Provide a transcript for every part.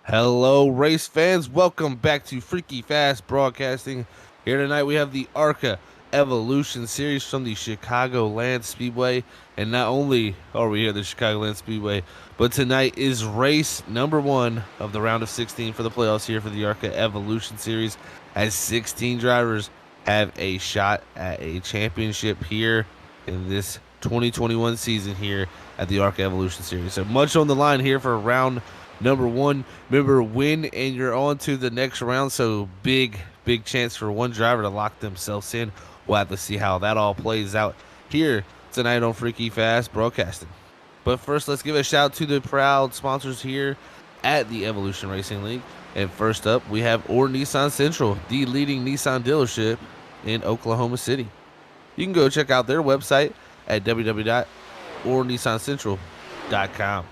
Hello, race fans. Welcome back to Freaky Fast Broadcasting. Here tonight we have the ARCA Evolution Series from the Chicagoland Speedway. And not only are we here at the Chicagoland Speedway, but tonight is race number 1 of the round of 16 for the playoffs here for the ARCA Evolution Series, as 16 drivers have a shot at a championship here in this 2021 season here at the ARCA Evolution Series. So much on the line here for round number 1. Remember, win and you're on to the next round. So big chance for one driver to lock themselves in. We'll have to see how that all plays out here tonight on Freaky Fast Broadcasting. But first, let's give a shout to the proud sponsors here at the Evolution Racing League. And first up, we have Or Nissan Central, the leading Nissan dealership in Oklahoma City. You can go check out their website at www.ornissancentral.com.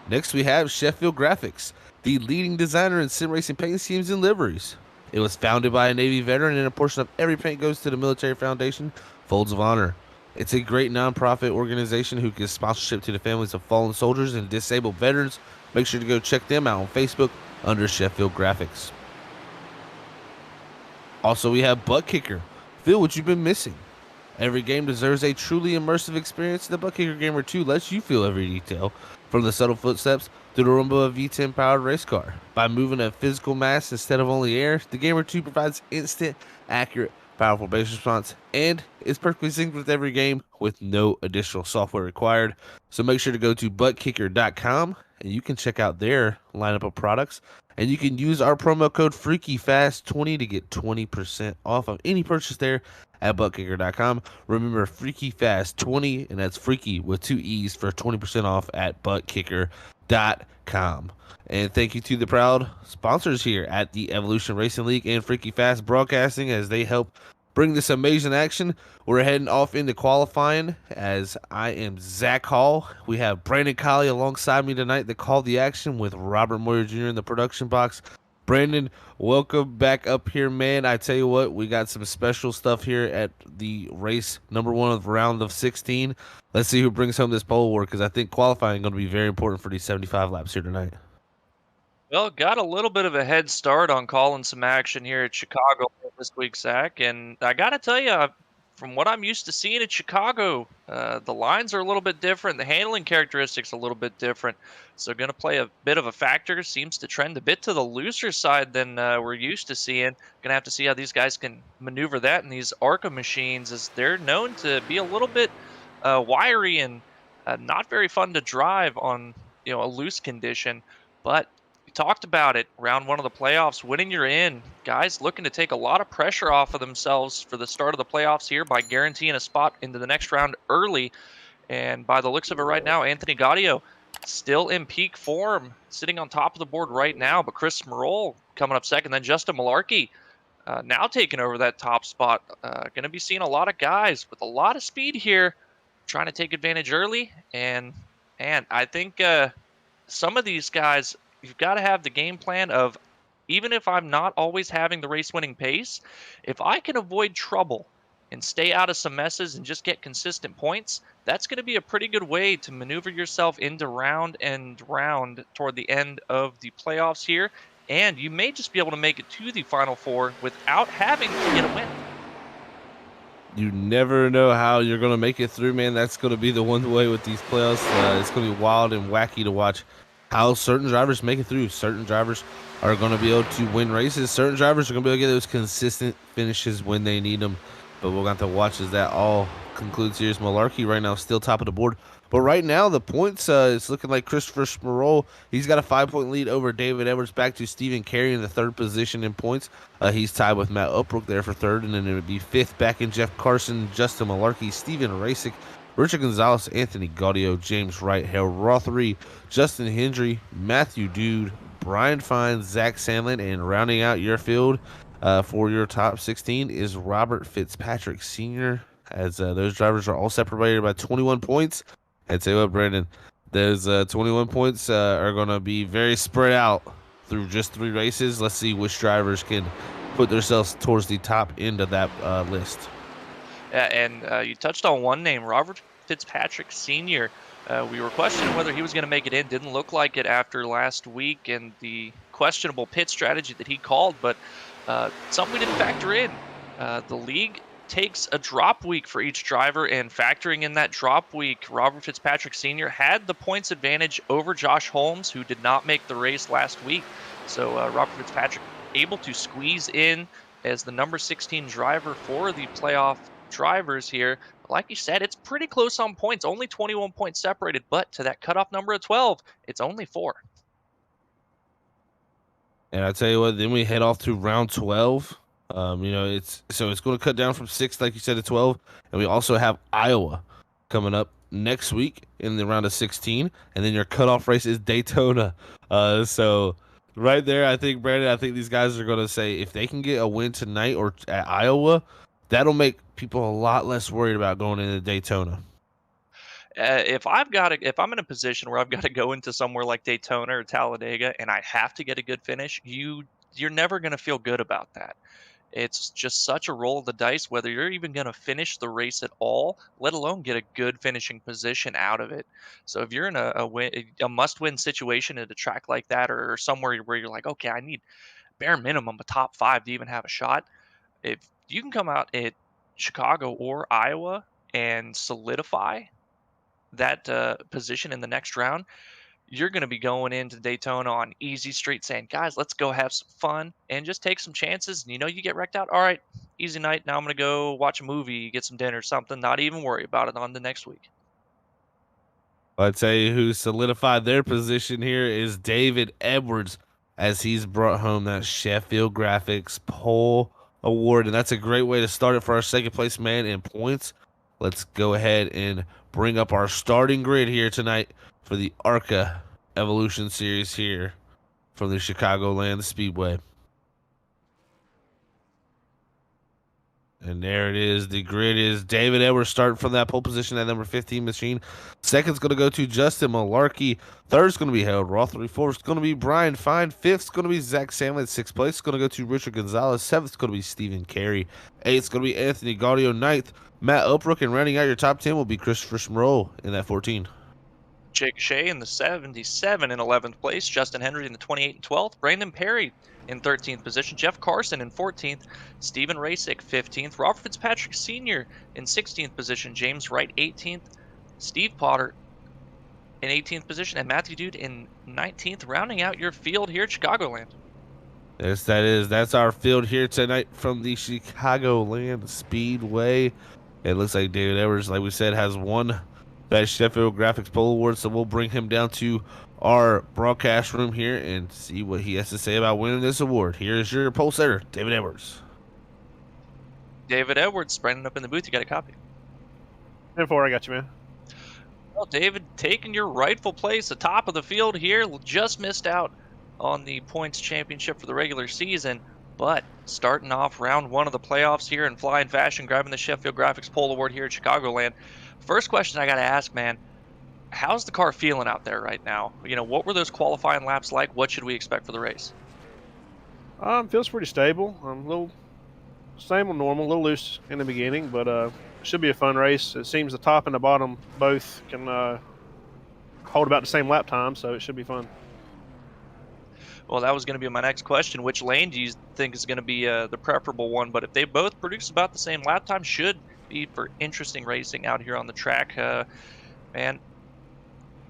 Next, we have Sheffield Graphics, the leading designer in sim racing paint schemes and liveries. It was founded by a Navy veteran, and a portion of every paint goes to the Military Foundation Folds of Honor. It's a great nonprofit organization who gives sponsorship to the families of fallen soldiers and disabled veterans. Make sure to go check them out on Facebook under Sheffield Graphics. Also, we have ButtKicker. Feel what you've been missing. Every game deserves a truly immersive experience. The ButtKicker Gamer 2 lets you feel every detail, from the subtle footsteps to the rumble of a V10 powered race car. By moving a physical mass instead of only air, the Gamer 2 provides instant, accurate, powerful base response, and is perfectly synced with every game with no additional software required. So make sure to go to ButtKicker.com and you can check out their lineup of products. And you can use our promo code FreakyFast20 to get 20% off of any purchase there at ButtKicker.com. Remember, FreakyFast20, and that's Freaky with 2 E's, for 20% off at ButtKicker.com. And thank you to the proud sponsors here at the Evolution Racing League and Freaky Fast Broadcasting as they help bring this amazing action. We're heading off into qualifying as I am Zach Hall. We have Brandon Colley alongside me tonight to call the action with Robert Moyer Jr. in the production box. Brandon, welcome back up here, man. I tell you what, we got some special stuff here at the race number 1 of round of 16. Let's see who brings home this pole award, because I think qualifying is going to be very important for these 75 laps here tonight. Well, got a little bit of a head start on calling some action here at Chicago this week, Zach. And I got to tell you, from what I'm used to seeing at Chicago, the lines are a little bit different. The handling characteristics a little bit different. So going to play a bit of a factor. Seems to trend a bit to the looser side than we're used to seeing. Going to have to see how these guys can maneuver that in these ARCA machines, as they're known to be a little bit wiry and not very fun to drive on a loose condition. But talked about it, round 1 of the playoffs, winning you're in. Guys looking to take a lot of pressure off of themselves for the start of the playoffs here by guaranteeing a spot into the next round early. And by the looks of it right now, Anthony Gaudio still in peak form, sitting on top of the board right now. But Chris Smerol coming up second. Then Justin Malarkey now taking over that top spot. Going to be seeing a lot of guys with a lot of speed here, trying to take advantage early. And I think some of these guys, you've got to have the game plan of, even if I'm not always having the race-winning pace, if I can avoid trouble and stay out of some messes and just get consistent points, that's going to be a pretty good way to maneuver yourself into round and round toward the end of the playoffs here. And you may just be able to make it to the Final Four without having to get a win. You never know how you're going to make it through, man. That's going to be the one way with these playoffs. It's going to be wild and wacky to watch how certain drivers make it through. Certain drivers are going to be able to win races. Certain drivers are going to be able to get those consistent finishes when they need them. But we're going to have to watch as that all concludes here. Malarkey right now still top of the board. But right now, the points, it's looking like Christopher Smerol, he's got a 5-point lead over David Edwards, back to Stephen Carey in the 3rd position in points. He's tied with Matt Upbrook there for 3rd, and then it would be 5th back in Jeff Carson, Justin Malarkey, Steven Rasick, Richard Gonzalez, Anthony Gaudio, James Wright, Harold Rothery, Justin Hendry, Matthew Dude, Brian Fine, Zach Sandlin, and rounding out your field for your top 16 is Robert Fitzpatrick Sr., as those drivers are all separated by 21 points. I'd say what, Brandon, those 21 points are going to be very spread out through just 3 races. Let's see which drivers can put themselves towards the top end of that list. Yeah, and you touched on one name, Robert Fitzpatrick Sr. We were questioning whether he was going to make it in. Didn't look like it after last week and the questionable pit strategy that he called, but something we didn't factor in. The league takes a drop week for each driver, and factoring in that drop week, Robert Fitzpatrick Sr. had the points advantage over Josh Holmes, who did not make the race last week. So Robert Fitzpatrick able to squeeze in as the number 16 driver for the playoff drivers here. Like you said, it's pretty close on points, only 21 points separated, but to that cutoff number of 12, it's only 4. And I tell you what, then we head off to round 12. It's going to cut down from 6, like you said, to 12, and we also have Iowa coming up next week in the round of 16, and then your cutoff race is Daytona. So right there, I think Brandon, I think these guys are going to say if they can get a win tonight or at Iowa, that'll make people a lot less worried about going into Daytona. If I'm in a position where I've got to go into somewhere like Daytona or Talladega and I have to get a good finish, you're never going to feel good about that. It's just such a roll of the dice whether you're even going to finish the race at all, let alone get a good finishing position out of it. So if you're in a must-win situation at a track like that, or somewhere where you're like, okay, I need bare minimum a top 5 to even have a shot. If you can come out at Chicago or Iowa and solidify that position in the next round, you're going to be going into Daytona on easy street saying, guys, let's go have some fun and just take some chances. And you get wrecked out. All right, easy night. Now I'm going to go watch a movie, get some dinner, something, not even worry about it on the next week. I'll tell you who solidified their position here is David Edwards, as he's brought home that Sheffield Graphics Pole Award. And that's a great way to start it for our second place man in points. Let's go ahead and bring up our starting grid here tonight for the ARCA Evolution Series here from the Chicagoland Speedway. And there it is. The grid is David Edwards starting from that pole position at number 15 machine. Second's going to go to Justin Malarkey. Third's going to be Harold Rothery. Fourth's going to be Brian Fine. Fifth's going to be Zach Samley. Sixth place is going to go to Richard Gonzalez. Seventh's going to be Stephen Carey. Eighth's going to be Anthony Gaudio. Ninth, Matt Upbrook. And rounding out your top 10 will be Christopher Schmroll in that 14. Jake Shea in the 77 in 11th place. Justin Henry in the 28 and 12th. Brandon Perry in 13th position. Jeff Carson in 14th. Stephen Rasick 15th. Robert Fitzpatrick Sr. in 16th position. James Wright 18th. Steve Potter in 18th position. And Matthew Dude in 19th, rounding out your field here at Chicagoland. Yes, that is. That's our field here tonight from the Chicagoland Speedway. It looks like David Edwards, like we said, has won that Sheffield Graphics Pole Award, so we'll bring him down to our broadcast room here and see what he has to say about winning this award. Here's your pole setter, David Edwards. David Edwards, Brandon up in the booth. You got a copy? 10-4, I got you, man. Well, David, taking your rightful place atop of the field here, just missed out on the points championship for the regular season, but starting off round 1 of the playoffs here in flying fashion, grabbing the Sheffield Graphics Pole Award here at Chicagoland. First question I got to ask, man, how's the car feeling out there right now? What were those qualifying laps like? What should we expect for the race? Feels pretty stable. A little same on normal, a little loose in the beginning, but should be a fun race. It seems the top and the bottom both can hold about the same lap time, so it should be fun. Well, that was going to be my next question. Which lane do you think is going to be the preferable one? But if they both produce about the same lap time, should be for interesting racing out here on the track. Man,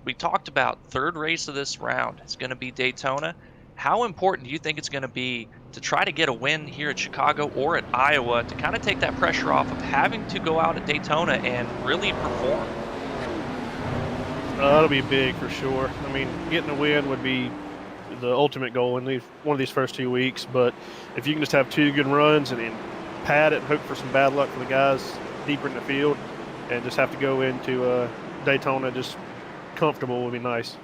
we talked about third race of this round. It's going to be Daytona. How important do you think it's going to be to try to get a win here at Chicago or at Iowa to kind of take that pressure off of having to go out at Daytona and really perform? That'll be big for sure. I mean, getting a win would be the ultimate goal in one of these first 2 weeks, but if you can just have 2 good runs and pad it and hope for some bad luck for the guys deeper in the field and just have to go into Daytona just comfortable would be nice.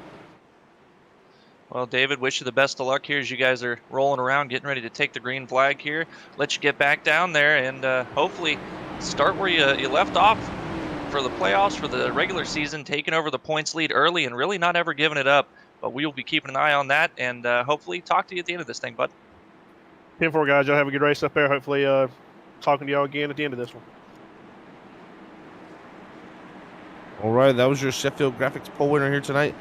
Well, David, wish you the best of luck here as you guys are rolling around, getting ready to take the green flag here. Let you get back down there and hopefully start where you left off for the playoffs, for the regular season, taking over the points lead early and really not ever giving it up. But we will be keeping an eye on that and hopefully talk to you at the end of this thing, bud. 10-4, guys. Y'all have a good race up there. Hopefully talking to y'all again at the end of this one. All right, that was your Sheffield Graphics poll winner here tonight.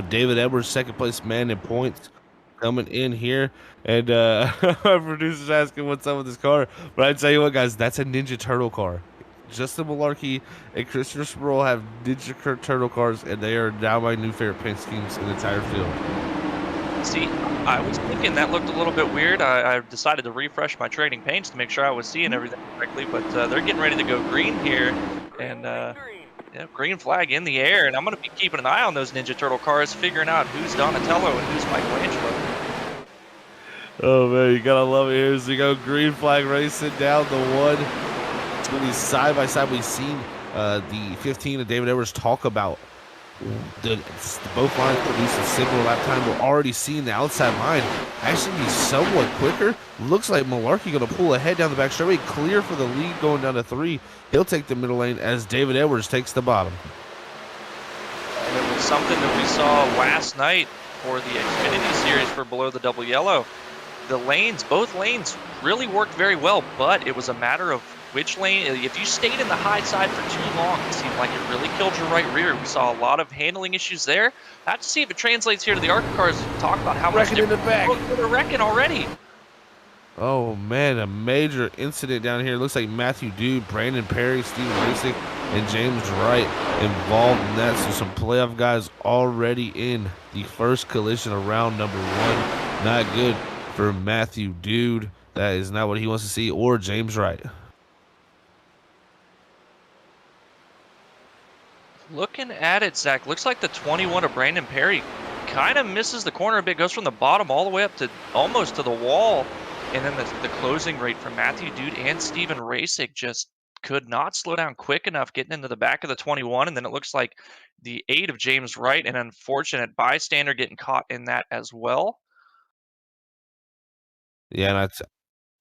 David Edwards, second place man in points, coming in here. And our producer's asking what's up with this car. But I tell you what, guys, that's a Ninja Turtle car. Justin Malarkey and Christopher Sproul have Ninja Turtle cars, and they are now my new favorite paint schemes in the entire field. See, I was thinking that looked a little bit weird. I decided to refresh my trading paints to make sure I was seeing everything correctly, but they're getting ready to go green here, and yeah, green flag in the air, and I'm going to be keeping an eye on those Ninja Turtle cars, figuring out who's Donatello and who's Michelangelo. Oh man, you gotta love it. Here as we go, green flag racing down the one. It's gonna be side by side. We've seen the 15 of David Edwards talk about both lines produce a similar lap time. We're already seeing the outside line actually be somewhat quicker. Looks like Malarkey going to pull ahead down the back straightaway, clear for the lead going down to 3. He'll take the middle lane as David Edwards takes the bottom. And it was something that we saw last night for the Xfinity Series for Below the Double Yellow. The lanes, both lanes, really worked very well, but it was a matter of which lane. If you stayed in the high side for too long, it seemed like it really killed your right rear. We saw a lot of handling issues there. I have to see if it translates here to the ARCA cars. Talk about how much in the back. They're wrecking already. Oh man, a major incident down here. Looks like Matthew Dude, Brandon Perry, Steven Racing, and James Wright involved in that. So some playoff guys already in the first collision of round number 1. Not good for Matthew Dude. That is not what he wants to see, or James Wright. Looking at it, Zach, looks like the 21 of Brandon Perry kind of misses the corner a bit, goes from the bottom all the way up to almost to the wall. And then the closing rate from Matthew Dude and Steven Racing just could not slow down quick enough, getting into the back of the 21. And then it looks like the 8 of James Wright, an unfortunate bystander, getting caught in that as well. Yeah, and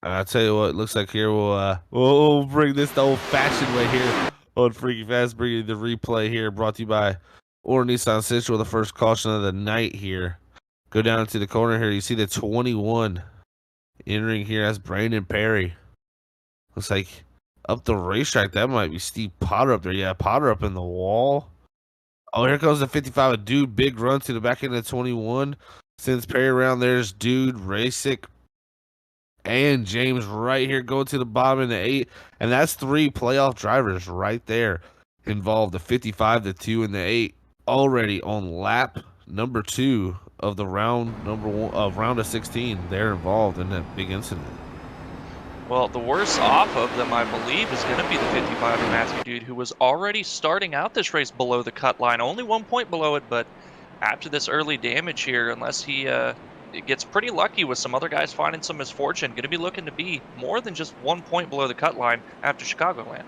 I tell you what, it looks like here we'll bring this the old-fashioned way here on Freaky Fast, bringing the replay here, brought to you by Or Nissan Central, the first caution of the night here. Go down to the corner here. You see the 21 entering here as Brandon Perry. Looks like up the racetrack, that might be Steve Potter up there. Yeah, Potter up in the wall. Oh, here comes the 55. A Dude, big run to the back end of the 21. Sends Perry around. There's Dude, Rasic, and James right here going to the bottom in the 8. And that's 3 playoff drivers right there involved. The 55, the 2, and the 8 already on lap number 2 of the round of 16. They're involved in that big incident. Well, the worst off of them, I believe, is going to be the 55 of Matthew Dude, who was already starting out this race below the cut line. Only 1 point below it, but after this early damage here, unless he gets pretty lucky with some other guys finding some misfortune, going to be looking to be more than just 1 point below the cut line after Chicagoland.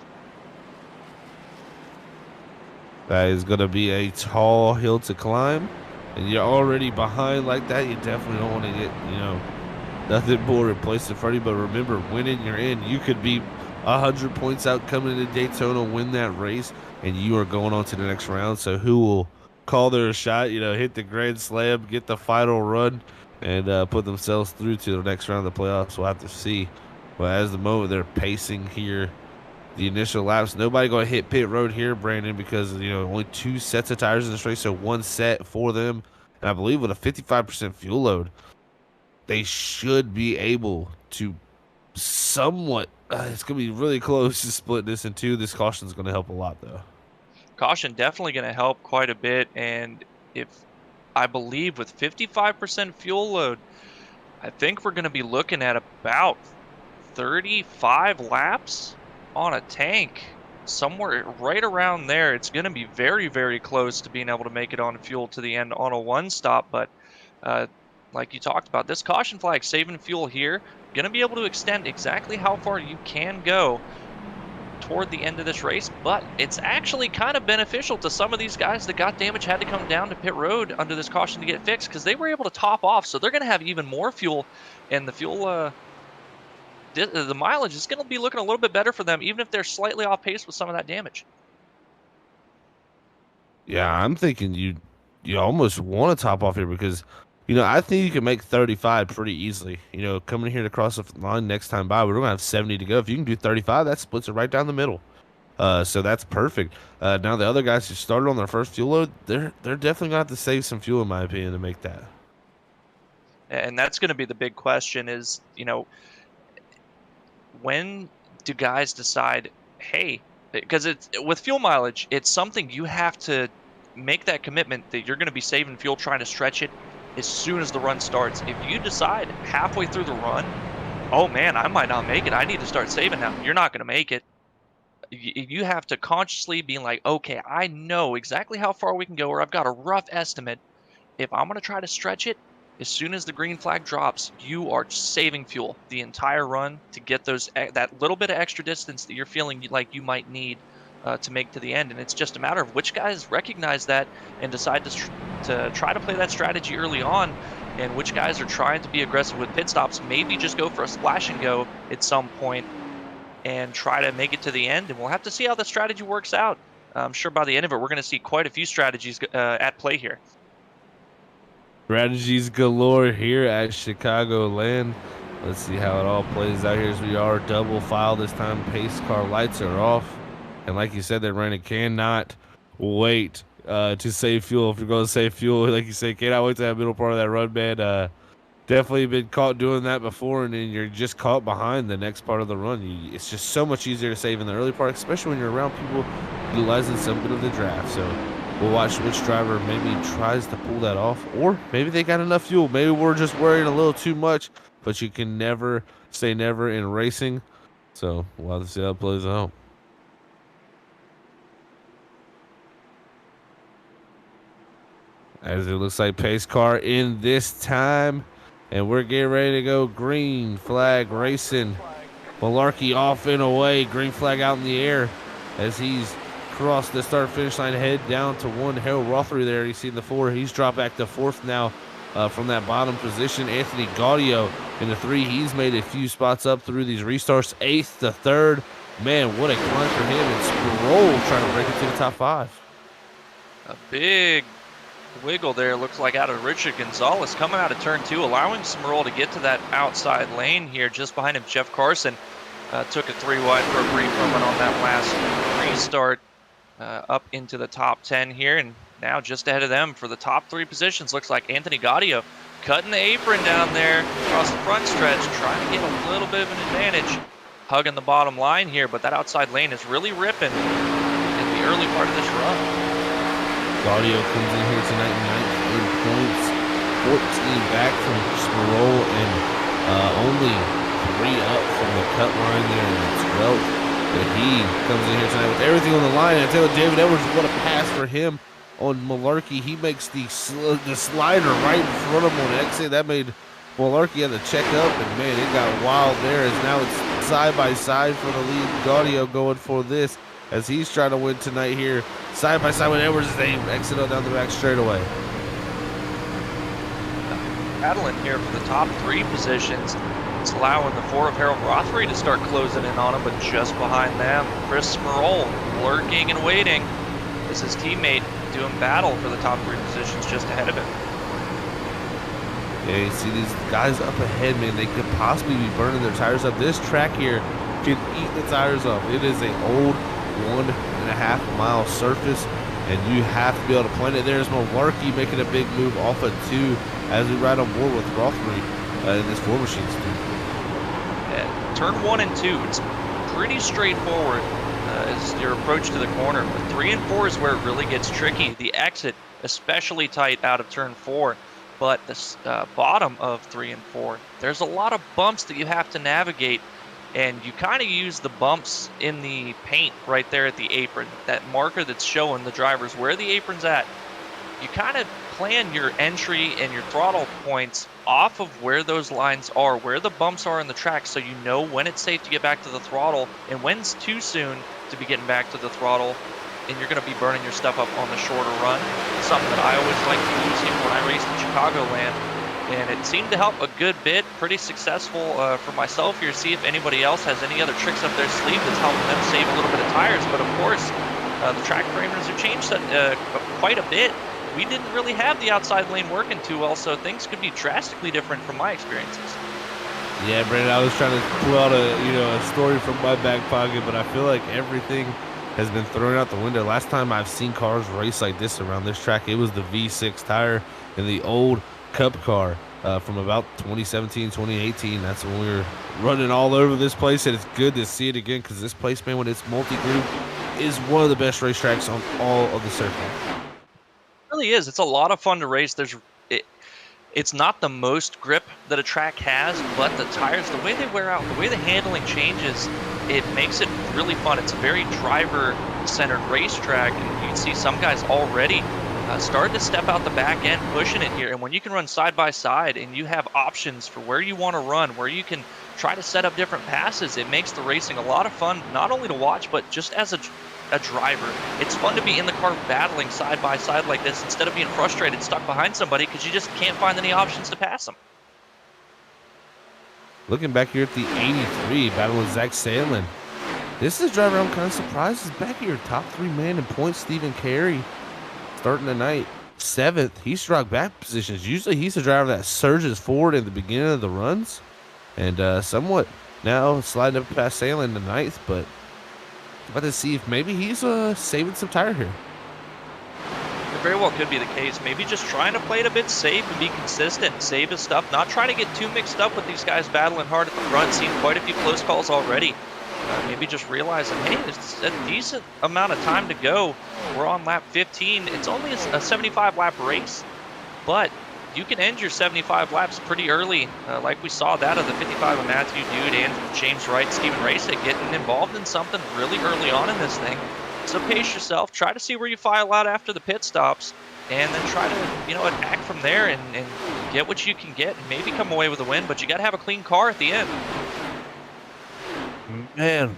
That is going to be a tall hill to climb, and you're already behind like that. You definitely don't want to get, nothing more in place in front of you. But remember, winning, you're in. You could be 100 points out coming into Daytona, win that race, and you are going on to the next round. So who will call their shot, hit the grand slam, get the final run, and put themselves through to the next round of the playoffs? We'll have to see. But as the moment they're pacing here, the initial laps, nobody going to hit pit road here, Brandon, because only 2 sets of tires in this race, so 1 set for them. And I believe with a 55% fuel load, they should be able to somewhat. It's going to be really close to split this in 2. This caution is going to help a lot, though. Caution definitely going to help quite a bit, and I believe with 55% fuel load, I think we're going to be looking at about 35 laps on a tank, somewhere right around there. It's going to be very, very close to being able to make it on fuel to the end on a 1 stop, but like you talked about, this caution flag saving fuel here, going to be able to extend exactly how far you can go toward the end of this race, but it's actually kind of beneficial to some of these guys that got damage, had to come down to pit road under this caution to get it fixed, because they were able to top off, so they're going to have even more fuel, and the fuel the mileage is going to be looking a little bit better for them, even if they're slightly off pace with some of that damage. Yeah, I'm thinking you almost want to top off here, because I think you can make 35 pretty easily. Coming here to cross the line next time by, we're going to have 70 to go. If you can do 35, that splits it right down the middle. So that's perfect. Now the other guys who started on their first fuel load, they're definitely gonna have to save some fuel, in my opinion, to make that. And that's going to be the big question is, when do guys decide, hey, because it's with fuel mileage, it's something you have to make that commitment that you're going to be saving fuel trying to stretch it as soon as the run starts. If you decide halfway through the run, oh man, I might not make it, I need to start saving now, you're not going to make it. You have to consciously be like, okay, I know exactly how far we can go, or I've got a rough estimate. If I'm going to try to stretch it, as soon as the green flag drops, you are saving fuel the entire run to get that little bit of extra distance that you're feeling like you might need to make to the end. And it's just a matter of which guys recognize that and decide to try to play that strategy early on, and which guys are trying to be aggressive with pit stops. Maybe just go for a splash and go at some point and try to make it to the end. And we'll have to see how the strategy works out. I'm sure by the end of it, we're going to see quite a few strategies at play here. Strategies galore here at Chicagoland. Let's see how it all plays out here as we are double file this time. Pace car lights are off. And like you said, that Brandon cannot wait to save fuel. If you're going to save fuel, like you said, cannot wait to that middle part of that run, man. Definitely been caught doing that before, and then you're just caught behind the next part of the run. It's just so much easier to save in the early part, especially when you're around people utilizing some bit of the draft. So we'll watch which driver maybe tries to pull that off, or maybe they got enough fuel. Maybe we're just worried a little too much, but you can never say never in racing. So we'll have to see how it plays out. As it looks like pace car in this time. And we're getting ready to go green flag racing. Malarkey off and away. Green flag out in the air as he's crossed the start finish line. Head down to one. Harold Rothery there. You see the 4. He's dropped back to 4th now from that bottom position. Anthony Gaudio in the 3. He's made a few spots up through these restarts. 8th to 3rd. Man, what a climb for him. And Sproul trying to break it to the top 5. A big wiggle there, looks like out of Richard Gonzalez coming out of turn 2, allowing Sproul to get to that outside lane here. Just behind him, Jeff Carson took a 3 wide for a brief moment on that last restart, up into the top 10 here, and now just ahead of them for the top 3 positions looks like Anthony Gaudio cutting the apron down there across the front stretch, trying to get a little bit of an advantage, hugging the bottom line here, but that outside lane is really ripping in the early part of this run. Gaudio comes in here tonight, 19 points, 14 back from Sproul, and only 3 up from the cut line there in 12th. But he comes in here tonight with everything on the line. And I tell you, David Edwards, what a pass for him on Malarkey. He makes the slider right in front of him on exit. That made Malarkey have to check up, and man, it got wild there as now it's side by side for the lead. Gaudio going for this as he's trying to win tonight here, side by side with Edwards as they exit on down the back straightaway. Battling here for the top 3 positions. It's allowing the 4 of Harold Rothery to start closing in on him, but just behind them, Chris Sproul lurking and waiting as his teammate doing battle for the top 3 positions just ahead of him. Yeah, you see these guys up ahead, man, they could possibly be burning their tires up. This track here can eat the tires up. It is an old 1.5 mile surface, and you have to be able to plan it. There's Malarkey making a big move off of 2 as we ride on board with Rothery in this 4 machines. Yeah, turn 1 and 2, it's pretty straightforward as your approach to the corner, but 3 and 4 is where it really gets tricky. The exit especially tight out of turn 4, but the bottom of 3 and 4, there's a lot of bumps that you have to navigate. And you kind of use the bumps in the paint right there at the apron, that marker that's showing the drivers where the apron's at. You kind of plan your entry and your throttle points off of where those lines are, where the bumps are in the track, so you know when it's safe to get back to the throttle and when's too soon to be getting back to the throttle, and you're going to be burning your stuff up on the shorter run. It's something that I always like to use here when I race in Chicagoland. And it seemed to help a good bit. Pretty successful for myself here. See if anybody else has any other tricks up their sleeve that's helping them save a little bit of tires. But of course, the track parameters have changed quite a bit. We didn't really have the outside lane working too well, so things could be drastically different from my experiences. Yeah, Brandon, I was trying to pull out a story from my back pocket, but I feel like everything has been thrown out the window. Last time I've seen cars race like this around this track, it was the V6 tire in the old Cup car from about 2017, 2018. That's when we were running all over this place, and it's good to see it again because this place, man, when it's multi-group, is one of the best racetracks on all of the circuit. It really is. It's a lot of fun to race. It's not the most grip that a track has, but the tires, the way they wear out, the way the handling changes, it makes it really fun. It's a very driver-centered racetrack, and you can see some guys already starting to step out the back end, pushing it here. And when you can run side by side and you have options for where you want to run, where you can try to set up different passes, it makes the racing a lot of fun, not only to watch, but just as a driver. It's fun to be in the car battling side by side like this instead of being frustrated, stuck behind somebody because you just can't find any options to pass them. Looking back here at the 83, battling Zach Sandlin. This is a driver I'm kind of surprised is back here. Top 3 man in points, Stephen Carey. Starting the night, 7th. He struck back positions. Usually he's a driver that surges forward in the beginning of the runs. And somewhat now sliding up past Sandlin to 9th, but about to see if maybe he's saving some tire here. It very well could be the case. Maybe just trying to play it a bit safe and be consistent, save his stuff, not trying to get too mixed up with these guys battling hard at the front. Seen quite a few close calls already. Maybe just realizing, hey, there's a decent amount of time to go. We're on lap 15. It's only a 75-lap race, but you can end your 75 laps pretty early, like we saw that of the 55 of Matthew Dude and James Wright, Stephen Racek getting involved in something really early on in this thing. So pace yourself, try to see where you file out after the pit stops, and then try to, attack from there and get what you can get and maybe come away with a win, but you got to have a clean car at the end. Man,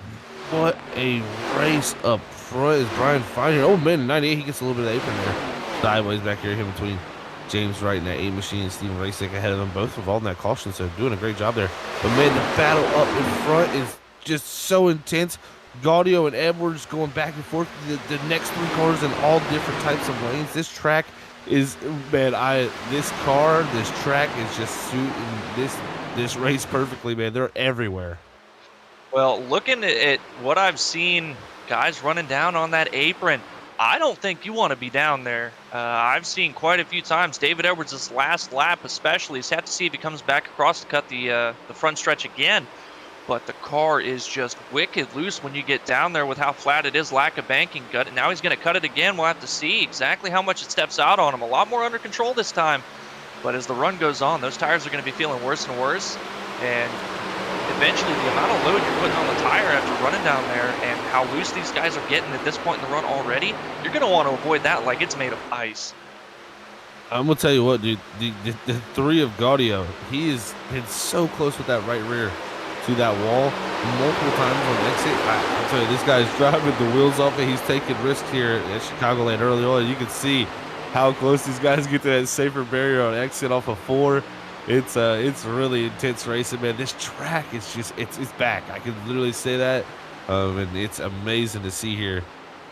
what a race up front is Brian Fine here. Oh, man, 98, he gets a little bit of apron there. Sideways back here, him between James Wright and that 8 machine and Stephen Racek ahead of them, both involved in that caution, so doing a great job there. But, man, the battle up in front is just so intense. Gaudio and Edwards going back and forth. The next 3 cars in all different types of lanes. This track is, man, this track is just suiting this race perfectly, man. They're everywhere. Well, looking at what I've seen, guys running down on that apron, I don't think you want to be down there. I've seen quite a few times. David Edwards' this last lap especially. He's have to see if he comes back across to cut the front stretch again. But the car is just wicked loose when you get down there with how flat it is, lack of banking. Gut. And now he's going to cut it again. We'll have to see exactly how much it steps out on him. A lot more under control this time. But as the run goes on, those tires are going to be feeling worse and worse. And eventually the amount of load you're putting on the tire after running down there and how loose these guys are getting at this point in the run already, you're going to want to avoid that like it's made of ice. I'm going to tell you what, dude, the 3 of Gaudio, he has been so close with that right rear to that wall multiple times on exit. I'll tell you, this guy's driving the wheels off and he's taking risks here at Chicagoland early on. You can see how close these guys get to that safer barrier on exit off of 4. It's really intense racing, man. This track is just it's back. I can literally say that, and it's amazing to see here.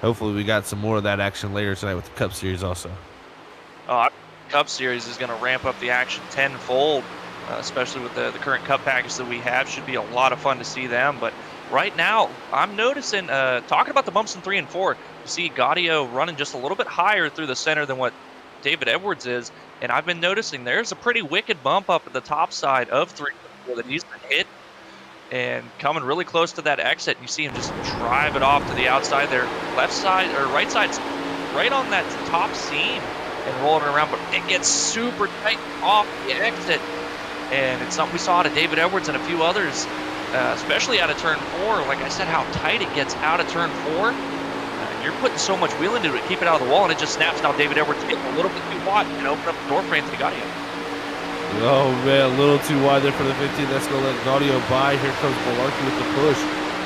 Hopefully, we got some more of that action later tonight with the Cup Series also. Cup Series is going to ramp up the action tenfold, especially with the current Cup package that we have. Should be a lot of fun to see them. But right now, I'm noticing, talking about the bumps in 3 and 4, you see Gaudio running just a little bit higher through the center than what David Edwards is. And I've been noticing there's a pretty wicked bump up at the top side of 3 and 4 that he's been hit and coming really close to that exit. You see him just drive it off to the outside there. Left side or right side's right on that top seam and rolling it around, but it gets super tight off the exit. And it's something we saw out of David Edwards and a few others, especially out of turn 4. Like I said, how tight it gets out of turn 4. You're putting so much wheel into it, keep it out of the wall, and it just snaps. Now David Edwards getting a little bit too wide and open up the door for Anthony Gaudio. Oh, man, a little too wide there for the 15. That's going to let Gaudio by. Here comes Malarkey with the push.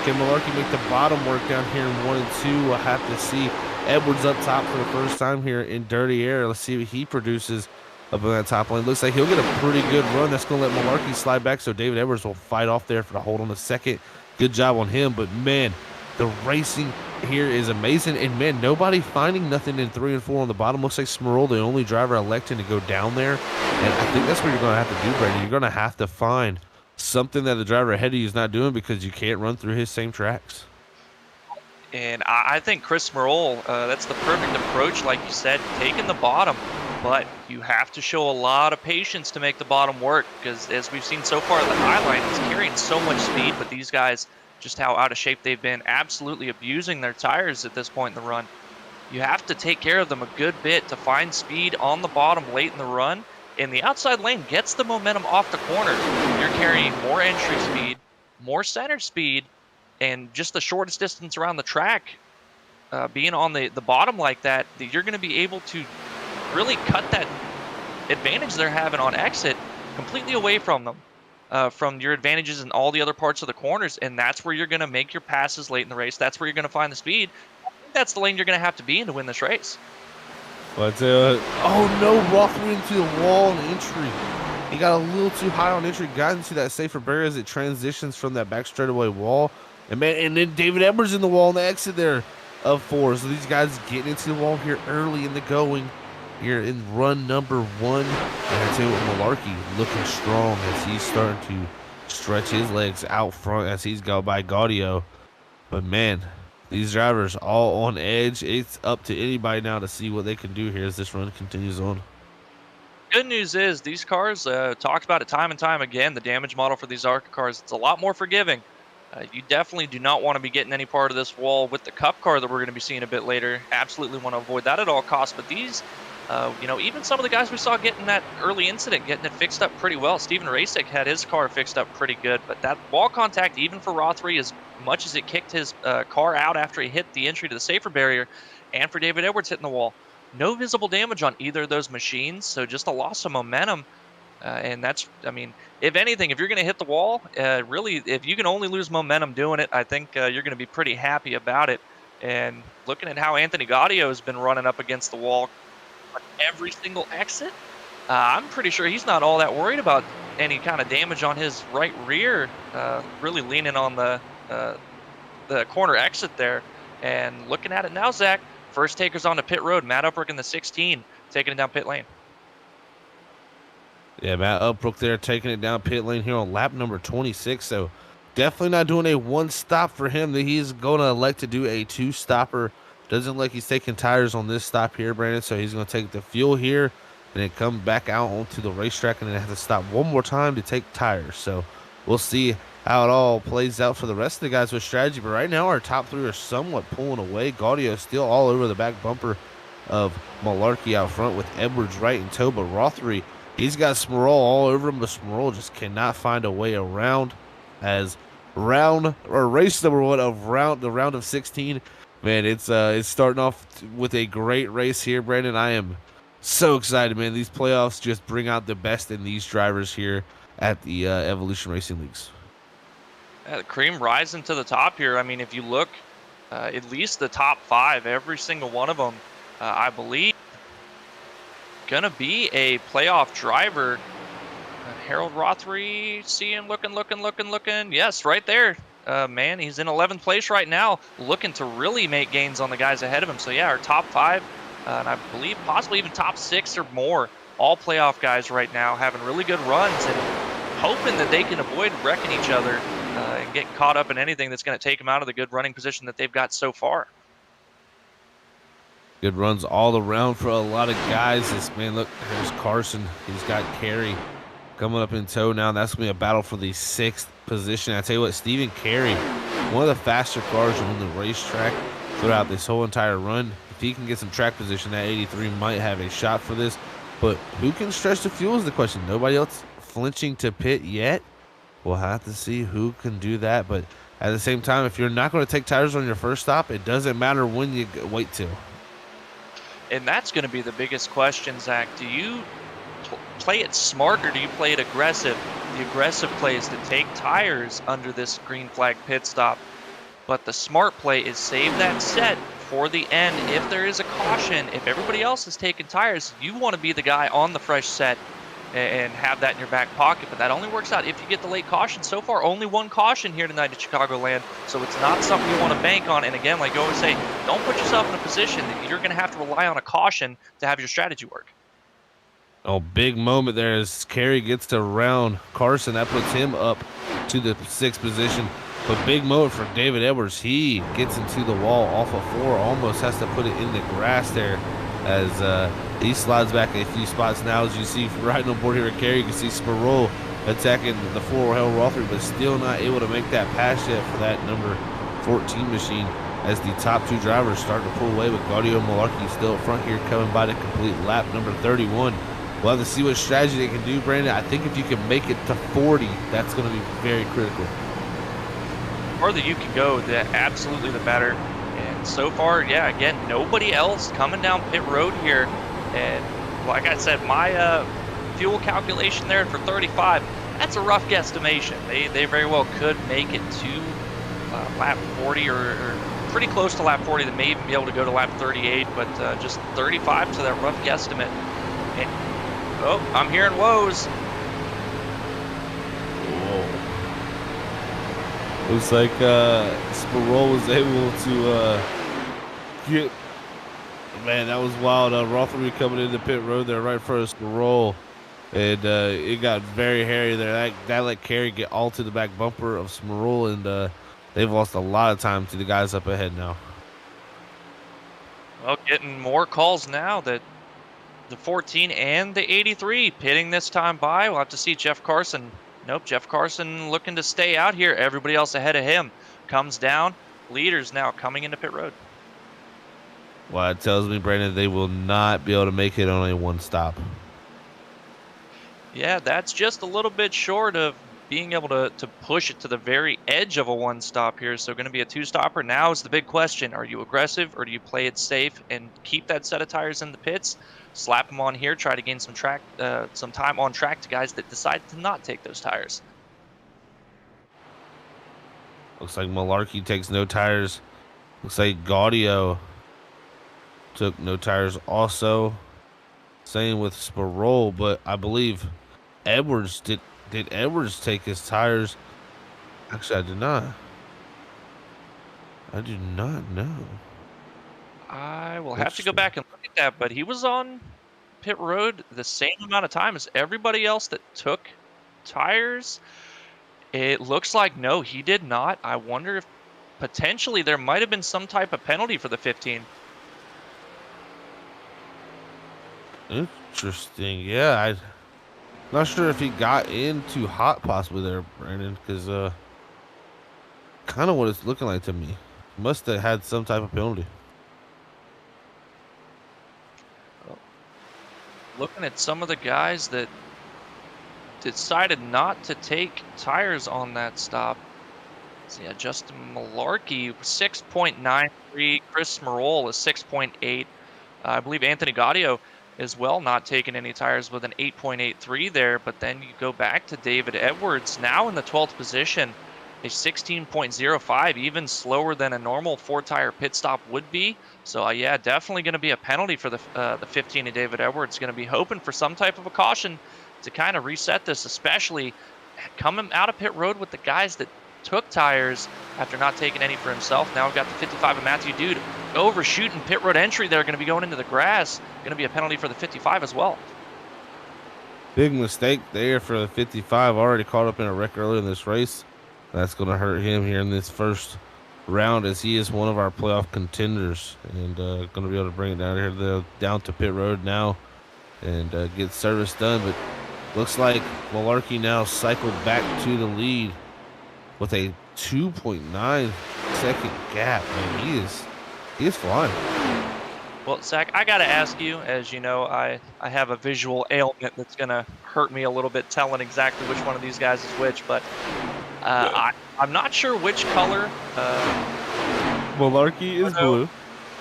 Can Malarkey make the bottom work down here in 1 and 2? We'll have to see. Edwards up top for the first time here in dirty air. Let's see what he produces up on that top lane. Looks like he'll get a pretty good run. That's going to let Malarkey slide back, so David Edwards will fight off there for the hold on the second. Good job on him, but, man, the racing here is amazing, and man, nobody finding nothing in 3 and 4 on the bottom. Looks like Smerol, the only driver electing to go down there, and I think that's what you're going to have to do, Brandon. You're going to have to find something that the driver ahead of you is not doing because you can't run through his same tracks. And I think Chris Merle, that's the perfect approach, like you said, taking the bottom. But you have to show a lot of patience to make the bottom work, because as we've seen so far, the highline is carrying so much speed, but these guys, just how out of shape they've been, absolutely abusing their tires at this point in the run. You have to take care of them a good bit to find speed on the bottom late in the run, and the outside lane gets the momentum off the corner. You're carrying more entry speed, more center speed, and just the shortest distance around the track. Being on the bottom like that, you're going to be able to really cut that advantage they're having on exit completely away from them, from your advantages in all the other parts of the corners, and that's where you're going to make your passes late in the race. That's where you're going to find the speed. I think that's the lane you're going to have to be in to win this race. But oh no, Rothman into the wall and entry. He got a little too high on entry, got into that safer barrier as it transitions from that back straightaway wall. And man, and then David Edwards in the wall on the exit there of 4. So these guys getting into the wall here early in the going here in run number 1. And I tell you what, Malarkey looking strong as he's starting to stretch his legs out front as he's go by Gaudio. But man, these drivers all on edge. It's up to anybody now to see what they can do here as this run continues on. Good news is these cars, talked about it time and time again, the damage model for these ARCA cars, it's a lot more forgiving. You definitely do not want to be getting any part of this wall with the Cup car that we're going to be seeing a bit later. Absolutely want to avoid that at all costs. But these, even some of the guys we saw getting that early incident, getting it fixed up pretty well. Steven Rasick had his car fixed up pretty good. But that wall contact, even for Rothery, as much as it kicked his car out after he hit the entry to the safer barrier, and for David Edwards hitting the wall, no visible damage on either of those machines. So just a loss of momentum. And that's, I mean, if anything, if you're going to hit the wall, really, if you can only lose momentum doing it, I think you're going to be pretty happy about it. And looking at how Anthony Gaudio has been running up against the wall on every single exit, I'm pretty sure he's not all that worried about any kind of damage on his right rear, really leaning on the corner exit there. And looking at it now, Zach, first takers onto pit road, Matt Upbrook in the 16, taking it down pit lane. Yeah, Matt Upbrook there taking it down pit lane here on lap number 26. So definitely not doing a 1 stop for him. He's going to elect to do a 2 stopper. Doesn't look like he's taking tires on this stop here, Brandon. So he's going to take the fuel here and then come back out onto the racetrack and then have to stop one more time to take tires. So we'll see how it all plays out for the rest of the guys with strategy. But right now our top 3 are somewhat pulling away. Gaudio still all over the back bumper of Malarkey out front with Edwards right in tow. But Rothery, he's got Smerol all over him, but Smerol just cannot find a way around as race number 1 of the round of 16. Man, it's starting off with a great race here, Brandon. I am so excited, man. These playoffs just bring out the best in these drivers here at the Evolution Racing Leagues. The cream rising to the top here. I mean, if you look, at least the top 5, every single one of them, I believe, gonna be a playoff driver. Harold Rothery, see him looking. Yes, right there. Man, he's in 11th place right now, looking to really make gains on the guys ahead of him. So yeah, our top 5, and I believe possibly even top 6 or more, all playoff guys right now, having really good runs and hoping that they can avoid wrecking each other and getting caught up in anything that's going to take them out of the good running position that they've got so far. Good runs all around for a lot of guys. This man, look, there's Carson. He's got Carey coming up in tow now. That's going to be a battle for the 6th position. I tell you what, Stephen Carey, one of the faster cars on the racetrack throughout this whole entire run. If he can get some track position, that 83 might have a shot for this. But who can stretch the fuel is the question. Nobody else flinching to pit yet. We'll have to see who can do that. But at the same time, if you're not going to take tires on your first stop, it doesn't matter when you wait till. And that's going to be the biggest question, Zach. Do you play it smart or do you play it aggressive? The aggressive play is to take tires under this green flag pit stop. But the smart play is save that set for the end. If there is a caution, if everybody else is taking tires, you want to be the guy on the fresh set and have that in your back pocket. But that only works out if you get the late caution. So far, only 1 caution here tonight at Chicagoland, so it's not something you want to bank on. And again, like you always say, don't put yourself in a position that you're going to have to rely on a caution to have your strategy work. Oh, big moment there as Carey gets to round Carson. That puts him up to the 6th position. But big moment for David Edwards. He gets into the wall off of 4, almost has to put it in the grass there as he slides back a few spots. Now, as you see right on board here at Carey, you can see Sparrow attacking the 4-hell Rothery, but still not able to make that pass yet for that number 14 machine, as the top 2 drivers start to pull away with Gaudio and Malarkey still up front here, coming by to complete lap number 31. We'll have to see what strategy they can do, Brandon. I think if you can make it to 40, that's going to be very critical. The further you can go, absolutely the better. And so far, yeah, again, nobody else coming down pit road here. And like I said, my fuel calculation there for 35, that's a rough guesstimation. They very well could make it to lap 40 or pretty close to lap 40. They may even be able to go to lap 38, but just 35 to that rough guesstimate. And, oh, I'm hearing woes. Looks like Sparrow was able to get. Man, that was wild. Rothery coming into pit road there right in front of Sparrow. And it got very hairy there. That let Carey get all to the back bumper of Sparrow, and they've lost a lot of time to the guys up ahead now. Well, getting more calls now that the 14 and the 83 pitting this time by. We'll have to see Jeff Carson. Nope, Jeff Carson looking to stay out here. Everybody else ahead of him comes down. Leaders now coming into pit road. Well, it tells me, Brandon, they will not be able to make it on a 1 stop. Yeah, that's just a little bit short of being able to push it to the very edge of a 1 stop here. So going to be a 2-stopper. Now is the big question. Are you aggressive or do you play it safe and keep that set of tires in the pits? Slap them on here, try to gain some time on track to guys that decide to not take those tires. Looks like Malarkey takes no tires. Looks like Gaudio took no tires also. Same with Sparrow, but I believe Edwards did Edwards take his tires? Actually, I did not. I do not know. I will have to go back and look at that, but he was on pit road the same amount of time as everybody else that took tires. It looks like no, he did not. I wonder if potentially there might have been some type of penalty for the 15. Interesting. Yeah, I'm not sure if he got in too hot possibly there, Brandon, because kind of what it's looking like to me. Must have had some type of penalty. Looking at some of the guys that decided not to take tires on that stop. So yeah, Justin Malarkey, 6.93. Chris Smerol is 6.8. I believe Anthony Gaudio as well, not taking any tires with an 8.83 there. But then you go back to David Edwards, now in the 12th position, a 16.05, even slower than a normal 4-tire pit stop would be. So yeah, definitely going to be a penalty for the 15 of David Edwards. Going to be hoping for some type of a caution to kind of reset this, especially coming out of pit road with the guys that took tires after not taking any for himself. Now we've got the 55 of Matthew Dude overshooting pit road entry there, going to be going into the grass. Going to be a penalty for the 55 as well. Big mistake there for the 55. Already caught up in a wreck earlier in this race. That's going to hurt him here in this first round, as he is one of our playoff contenders, and going to be able to bring it down here down to pit road now and get service done. But looks like Malarkey now cycled back to the lead with a 2.9 second gap. Man, he is flying. Well, Zach, I got to ask you, as you know, I have a visual ailment that's going to hurt me a little bit telling exactly which one of these guys is which, but I'm not sure which color. Malarkey is blue.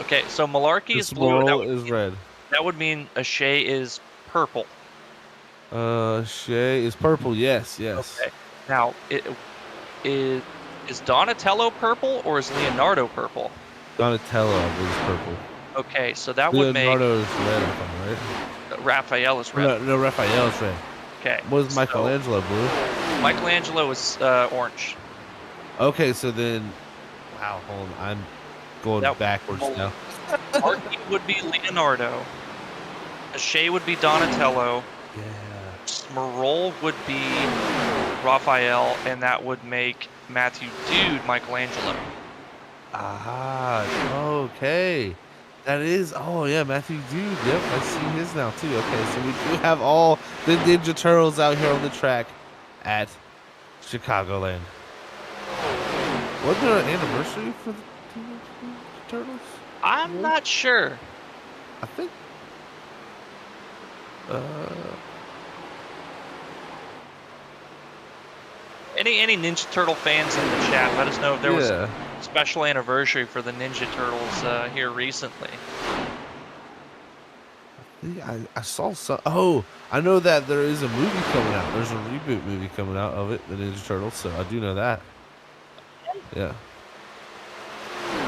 Okay, so Malarkey is blue. Sparrow is red. That would mean Shea is purple. Shea is purple. Yes. Okay. Now, is Donatello purple or is Leonardo purple? Donatello, I believe, is purple. Okay, so that would make Leonardo's red, right? Raphael is red. No, Raphael is red. Okay. What is Michelangelo blue? Michelangelo is orange. Okay, so then, wow, hold on, I'm going backwards now. Marky would be Leonardo. Shea would be Donatello. Yeah. Smerol would be Raphael, and that would make Matthew Dude Michelangelo. Ah, okay. That is, oh yeah, Matthew Dude. Yep, I see his now too. Okay, so we do have all the Ninja Turtles out here on the track at Chicagoland. Wasn't there an anniversary for the Teenage Ninja Turtles? I'm not sure. I think. Any Ninja Turtle fans in the chat, let us know if there was Yeah. a special anniversary for the Ninja Turtles here recently. I saw some. Oh, I know that there is a movie coming out. There's a reboot movie coming out of it, the Ninja Turtles. So I do know that. Yeah.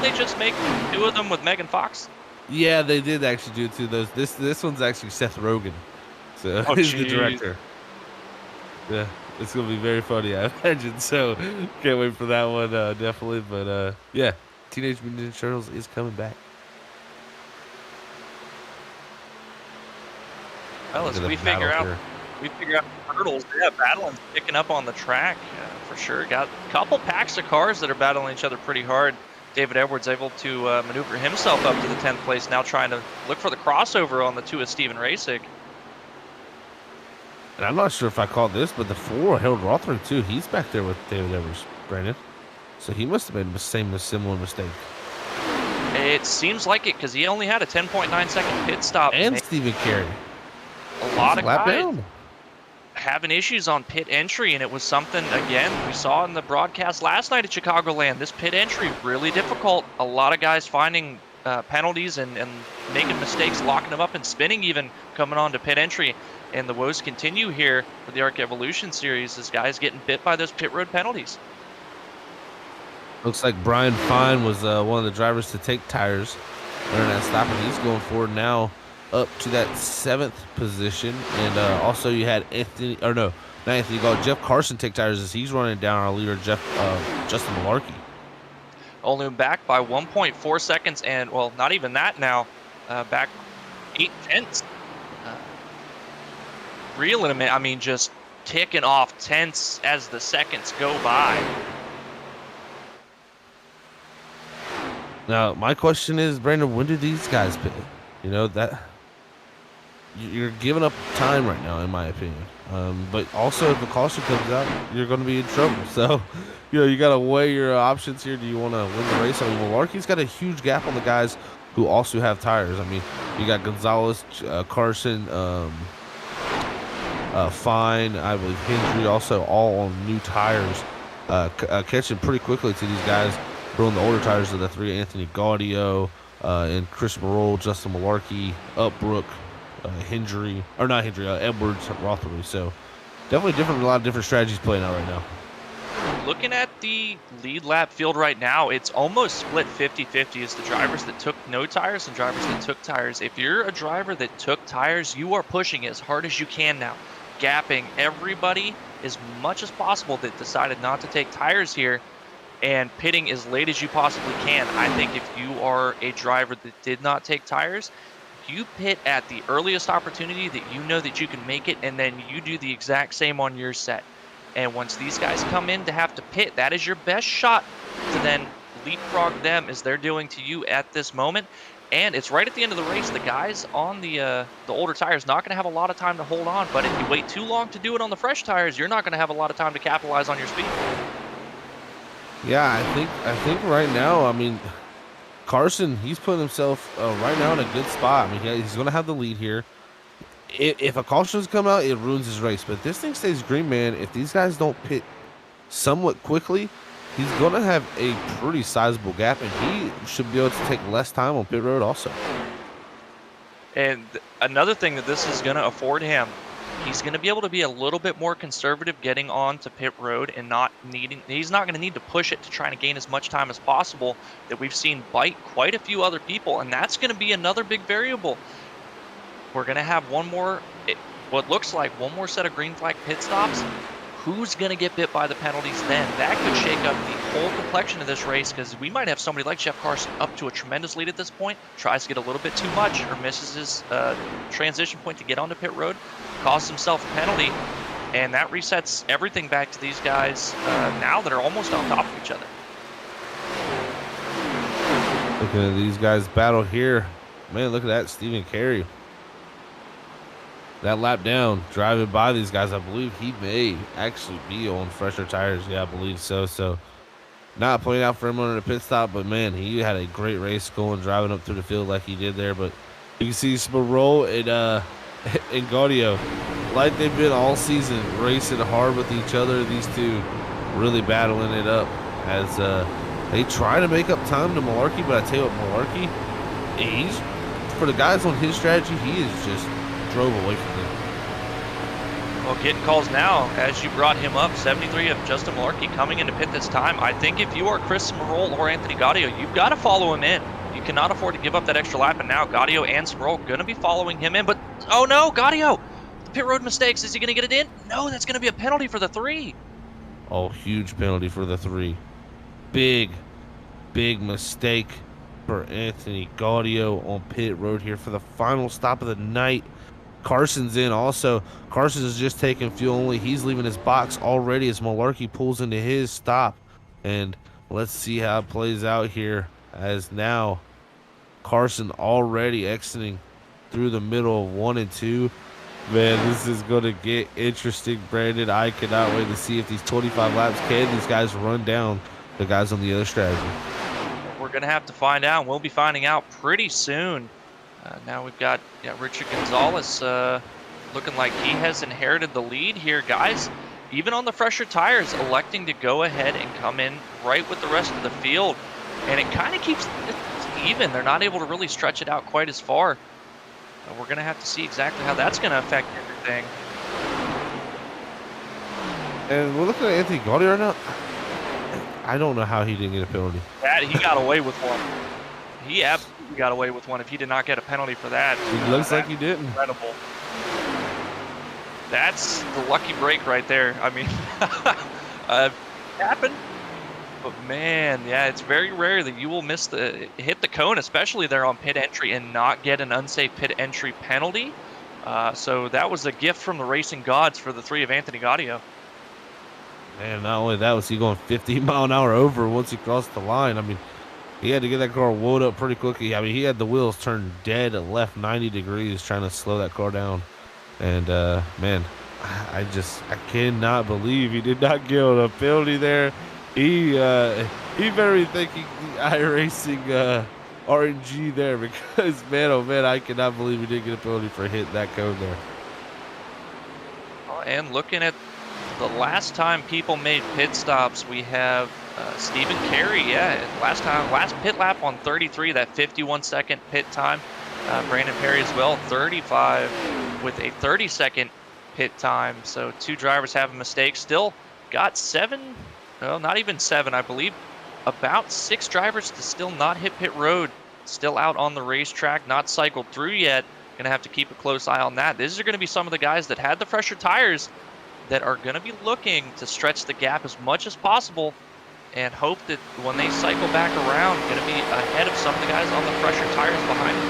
They just make 2 of them with Megan Fox. Yeah, they did actually do 2 of those. This one's actually Seth Rogen, so Oh, he's the jeez. director. Yeah, it's gonna be very funny, I imagine. So can't wait for that one, definitely. But yeah, Teenage Mutant Ninja Turtles is coming back. Well, Look as at we the figure battle out, here. the Turtles. Yeah, battling's picking up on the track for sure. Got a couple packs of cars that are battling each other pretty hard. David Edwards able to maneuver himself up to the 10th place, now trying to look for the crossover on the 2 of Steven Rasick. And I'm not sure if I caught this, but the 4 Harold Rothring too. He's back there with David Edwards, Brandon. So he must have made the similar mistake. It seems like it because he only had a 10.9-second pit stop. And Stephen Carey. A lot of lap guys down. having issues on pit entry, and it was something, again, we saw in the broadcast last night at Chicagoland. This pit entry, really difficult. A lot of guys finding penalties and making mistakes, locking them up and spinning even coming on to pit entry. And the woes continue here for the ARCA Evolution Series as guys getting bit by those pit road penalties. Looks like Brian Fine was one of the drivers to take tires during that stop, and he's going forward now up to that 7th position. And also you had Jeff Carson take tires as he's running down our leader, Justin Malarkey. Only back by 1.4 seconds, and well, not even that now, back 8 tenths. Reeling him in, I mean, just ticking off tenths as the seconds go by. Now, my question is, Brandon, when do these guys pit? You know, that you're giving up time right now, in my opinion. But also, if a caution comes out, you're going to be in trouble. So, you know, you got to weigh your options here. Do you want to win the race? I mean, Malarkey's got a huge gap on the guys who also have tires. I mean, you got Gonzalez, Carson, Fine, I believe Hendry, also all on new tires, catching pretty quickly to these guys who are on the older tires of the 3, Anthony Gaudio, and Chris Merroll, Justin Malarkey, Upbrook, Hendry, or not Hendry, Edwards, Rothery. So definitely a lot of different strategies playing out right now. Looking at the lead lap field right now, it's almost split 50-50 as the drivers that took no tires and drivers that took tires. If you're a driver that took tires, you are pushing as hard as you can now, gapping everybody as much as possible that decided not to take tires here and pitting as late as you possibly can. I think if you are a driver that did not take tires, you pit at the earliest opportunity that you know that you can make it, and then you do the exact same on your set. And once these guys come in to have to pit, that is your best shot to then leapfrog them as they're doing to you at this moment. And it's right at the end of the race. The guys on the older tires not going to have a lot of time to hold on. But if you wait too long to do it on the fresh tires, you're not going to have a lot of time to capitalize on your speed. Yeah, I think right now, I mean, Carson, he's putting himself right now in a good spot. I mean, he's going to have the lead here. If a caution's come out, it ruins his race. But if this thing stays green, man, if these guys don't pit somewhat quickly, he's going to have a pretty sizable gap, and he should be able to take less time on pit road also. And another thing that this is going to afford him, he's going to be able to be a little bit more conservative getting on to pit road and he's not going to need to push it to try to gain as much time as possible that we've seen bite quite a few other people. And that's going to be another big variable. We're going to have what looks like one more set of green flag pit stops. Who's going to get bit by the penalties then? That could shake up the whole complexion of this race, because we might have somebody like Jeff Carson up to a tremendous lead at this point, tries to get a little bit too much or misses his transition point to get onto pit road, causes himself a penalty. and that resets everything back to these guys now that are almost on top of each other. Looking at these guys battle here. Man, look at that, Stephen Carey. That lap down, driving by these guys. I believe he may actually be on fresher tires. Yeah, I believe so. So not playing out for him under the pit stop, but man, he had a great race going, driving up through the field like he did there. But you can see Sparrow and Gaudio, like they've been all season, racing hard with each other. These two really battling it up as they try to make up time to Malarkey. But I tell you what, Malarkey, he's, for the guys on his strategy, he is just drove away from them. Well, getting calls now, as you brought him up, 73 of Justin Malarkey coming into pit this time. I think if you are Chris Smerol or Anthony Gaudio, you've got to follow him in. You cannot afford to give up that extra lap, and now Gaudio and Smerol going to be following him in. But, oh no, Gaudio! The pit road mistakes, is he going to get it in? No, that's going to be a penalty for the 3. Oh, huge penalty for the 3. Big mistake for Anthony Gaudio on pit road here for the final stop of the night. Carson's in also. Carson is just taking fuel only. He's leaving his box already as Malarkey pulls into his stop. And let's see how it plays out here, as now Carson already exiting through the middle of 1 and 2. Man, this is going to get interesting, Brandon. I cannot wait to see if these 25 laps, can these guys run down the guys on the other strategy. We're going to have to find out, and we'll be finding out pretty soon. Now we've got Richard Gonzalez looking like he has inherited the lead here, guys. Even on the fresher tires, electing to go ahead and come in right with the rest of the field. And it kind of keeps it even. They're not able to really stretch it out quite as far. We're going to have to see exactly how that's going to affect everything. And we're looking at Anthony Gaudio right now. I don't know how he didn't get a penalty. That, he got away with one. He absolutely got away with one if he did not get a penalty for that. It looks like he didn't. Incredible. That's the lucky break right there. I mean, happened. But man, yeah, it's very rare that you will hit the cone, especially there on pit entry, and not get an unsafe pit entry penalty. So that was a gift from the racing gods for the 3 of Anthony Gaudio. And not only that, was he going 50 mile an hour over once he crossed the line. I mean, he had to get that car wound up pretty quickly. I mean, he had the wheels turned dead left 90 degrees trying to slow that car down. And, man, I cannot believe he did not get a penalty there. He better be thanking the iRacing RNG there, because, man, oh, man, I cannot believe he didn't get a penalty for hitting that cone there. And looking at the last time people made pit stops, we have Stephen Carey, last pit lap on 33, that 51-second pit time. Brandon Perry as well, 35 with a 30-second pit time. So 2 drivers having mistakes. Still got 7, well, not even 7, I believe. About 6 drivers to still not hit pit road, still out on the racetrack, not cycled through yet. Gonna have to keep a close eye on that. These are gonna be some of the guys that had the fresher tires that are going to be looking to stretch the gap as much as possible and hope that when they cycle back around, going to be ahead of some of the guys on the fresher tires behind them.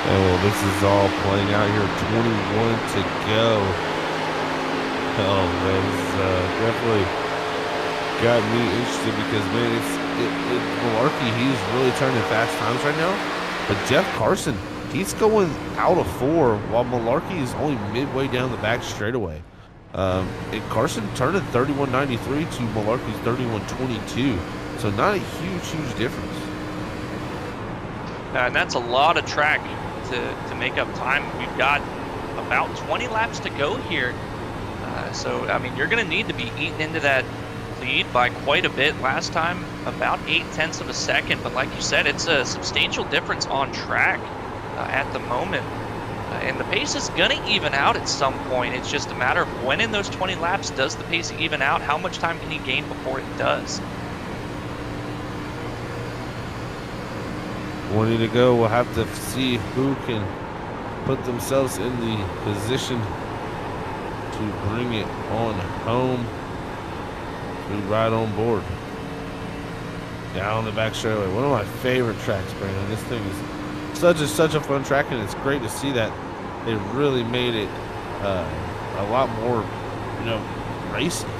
Oh, well, this is all playing out here. 21 to go. Oh, man, this definitely got me interested because, man, Malarkey, he's really turning fast times right now. But Jeff Carson, he's going out of 4, while Malarkey is only midway down the back straightaway. And Carson turning 31.93 to Malarkey's 31.22. So not a huge difference. And that's a lot of track to make up time. We've got about 20 laps to go here. So, I mean, you're going to need to be eating into that lead by quite a bit. Last time, about 0.8 of a second. But like you said, it's a substantial difference on track at the moment. And the pace is going to even out at some point. It's just a matter of when in those 20 laps does the pace even out? How much time can he gain before it does? 20 to go. We'll have to see who can put themselves in the position to bring it on home, to ride on board. Down the back straightaway. One of my favorite tracks, Brandon. This thing is such a fun track, and it's great to see that It really made it a lot more, racing.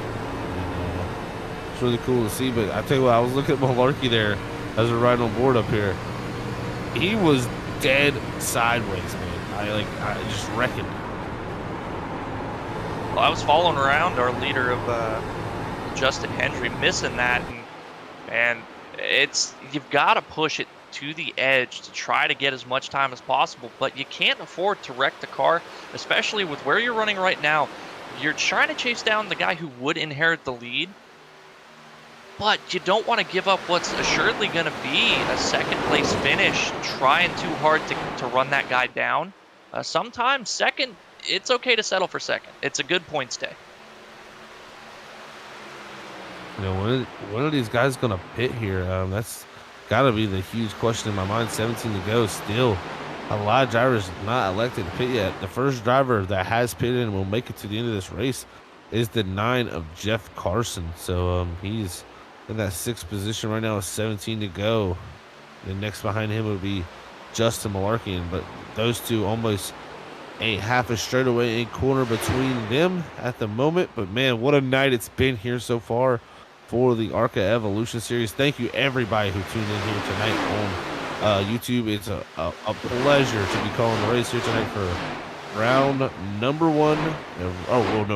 It's really cool to see. But I tell you what, I was looking at Malarkey there as we're riding on board up here. He was dead sideways, man. I just reckoned. Well, I was following around our leader of Justin Hendry, missing that, and you've got to push it to the edge to try to get as much time as possible, but you can't afford to wreck the car, especially with where you're running right now. You're trying to chase down the guy who would inherit the lead, but you don't want to give up what's assuredly going to be a second place finish trying too hard to run that guy down. Sometimes second, it's okay to settle for second. It's a good points day. When are these guys going to pit here? That's got to be the huge question in my mind. 17 to go still. A lot of drivers not elected to pit yet. The first driver that has pitted and will make it to the end of this race is the 9 of Jeff Carson. So he's in that 6th position right now with 17 to go. The next behind him would be Justin Malarkey. But those two almost ain't half a straightaway in corner between them at the moment. But man, what a night it's been here so far for the ARCA Evolution Series. Thank you everybody who tuned in here tonight on YouTube. It's a pleasure to be calling the race here tonight for round number 1.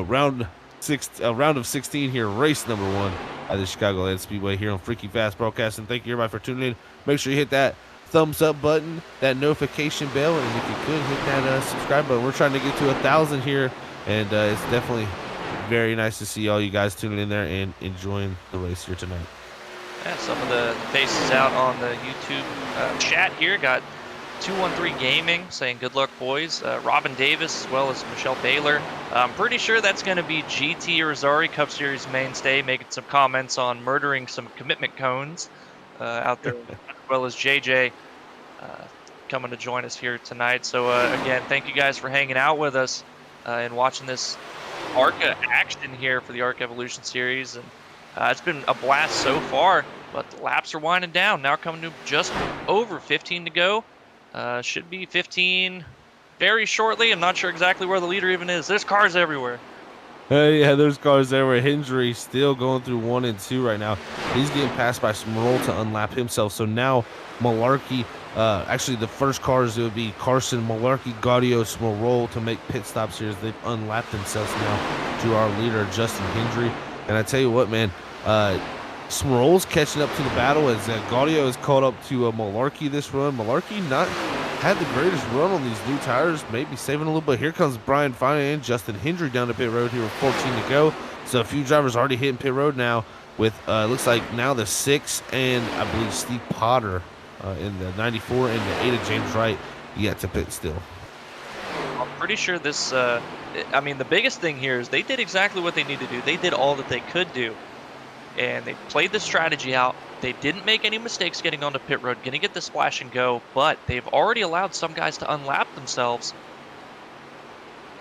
Round of 16 here, race number 1 at the Chicagoland Speedway here on Freaky Fast Broadcasting. Thank you everybody for tuning in. Make sure you hit that thumbs up button, that notification bell, and if you could hit that subscribe button. We're trying to get to 1,000 here, and it's definitely very nice to see all you guys tuning in there and enjoying the race here tonight. Yeah, some of the faces out on the YouTube chat here got 213 Gaming saying good luck, boys. Robin Davis as well as Michelle Baylor. I'm pretty sure that's going to be GT Irizarry, Cup Series mainstay, making some comments on murdering some commitment cones out there, as well as JJ coming to join us here tonight. So again, thank you guys for hanging out with us and watching this ARCA action here for the ARCA Evolution Series. And it's been a blast so far, but the laps are winding down. Now coming to just over 15 to go. Should be 15 very shortly. I'm not sure exactly where the leader even is. There's cars everywhere. Yeah, there's cars everywhere. Hendry still going through 1 and 2 right now. He's getting passed by Smurl to unlap himself. So now Malarkey, actually the first cars, it would be Carson, Malarkey, Gaudio, Smurl to make pit stops here as they've unlapped themselves now to our leader, Justin Hendry. And I tell you what, man, Smurl's catching up to the battle as Gaudio has caught up to Malarkey this run. Malarkey not had the greatest run on these new tires, maybe saving a little bit. Here comes Brian Fine and Justin Hendry down to pit road here with 14 to go. So a few drivers already hitting pit road now with, looks like now the 6 and I believe Steve Potter in the 94 and the 8 of James Wright yet to pit still. I'm pretty sure this, I mean, the biggest thing here is they did exactly what they needed to do. They did all that they could do. And they played the strategy out. They didn't make any mistakes getting onto pit road, going to get the splash and go, but they've already allowed some guys to unlap themselves.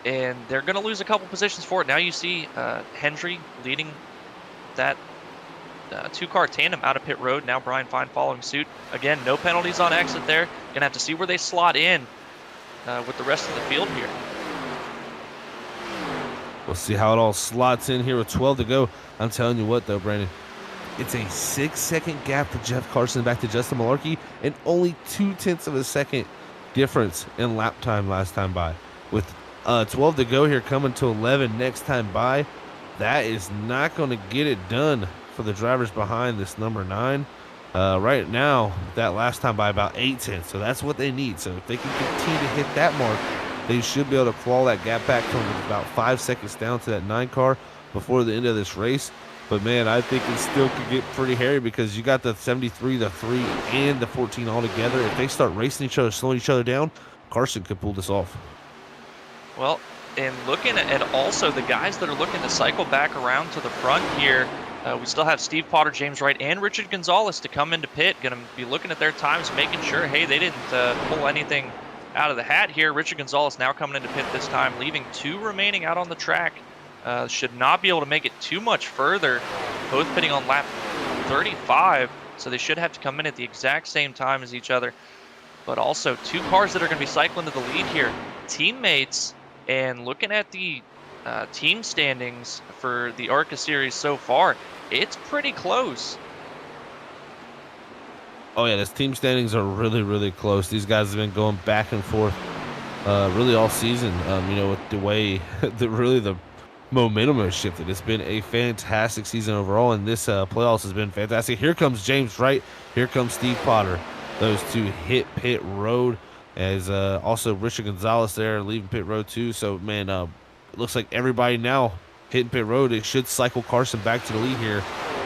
And they're going to lose a couple positions for it. Now you see Hendry leading that 2-car tandem out of pit road. Now Brian Fine following suit. Again, no penalties on exit there. Going to have to see where they slot in with the rest of the field here. We'll see how it all slots in here with 12 to go. I'm telling you what, though, Brandon, it's a 6-second gap for Jeff Carson back to Justin Malarkey and only 0.2 of a second difference in lap time last time by. With 12 to go here, coming to 11 next time by, that is not going to get it done for the drivers behind this number 9. Right now, that last time by about 0.8, so that's what they need. So if they can continue to hit that mark, they should be able to claw that gap back from about 5 seconds down to that 9 car before the end of this race. But man, I think it still could get pretty hairy because you got the 73, the 3, and the 14 all together. If they start racing each other, slowing each other down, Carson could pull this off. Well, and looking at also the guys that are looking to cycle back around to the front here, we still have Steve Potter, James Wright, and Richard Gonzalez to come into pit. Going to be looking at their times, making sure, hey, they didn't pull anything out of the hat here. Richard Gonzalez now coming into pit this time, leaving 2 remaining out on the track. Should not be able to make it too much further. Both pitting on lap 35, so they should have to come in at the exact same time as each other. but also 2 cars that are going to be cycling to the lead here. Teammates, and looking at the team standings for the ARCA series so far, it's pretty close. Oh yeah, this team standings are really, really close. These guys have been going back and forth really all season. You know, with the way the momentum has shifted. It's been a fantastic season overall, and this playoffs has been fantastic. Here comes James Wright. Here comes Steve Potter. Those two hit pit road, as also Richard Gonzalez there leaving pit road too. So man, it looks like everybody now hitting pit road. It should cycle Carson back to the lead here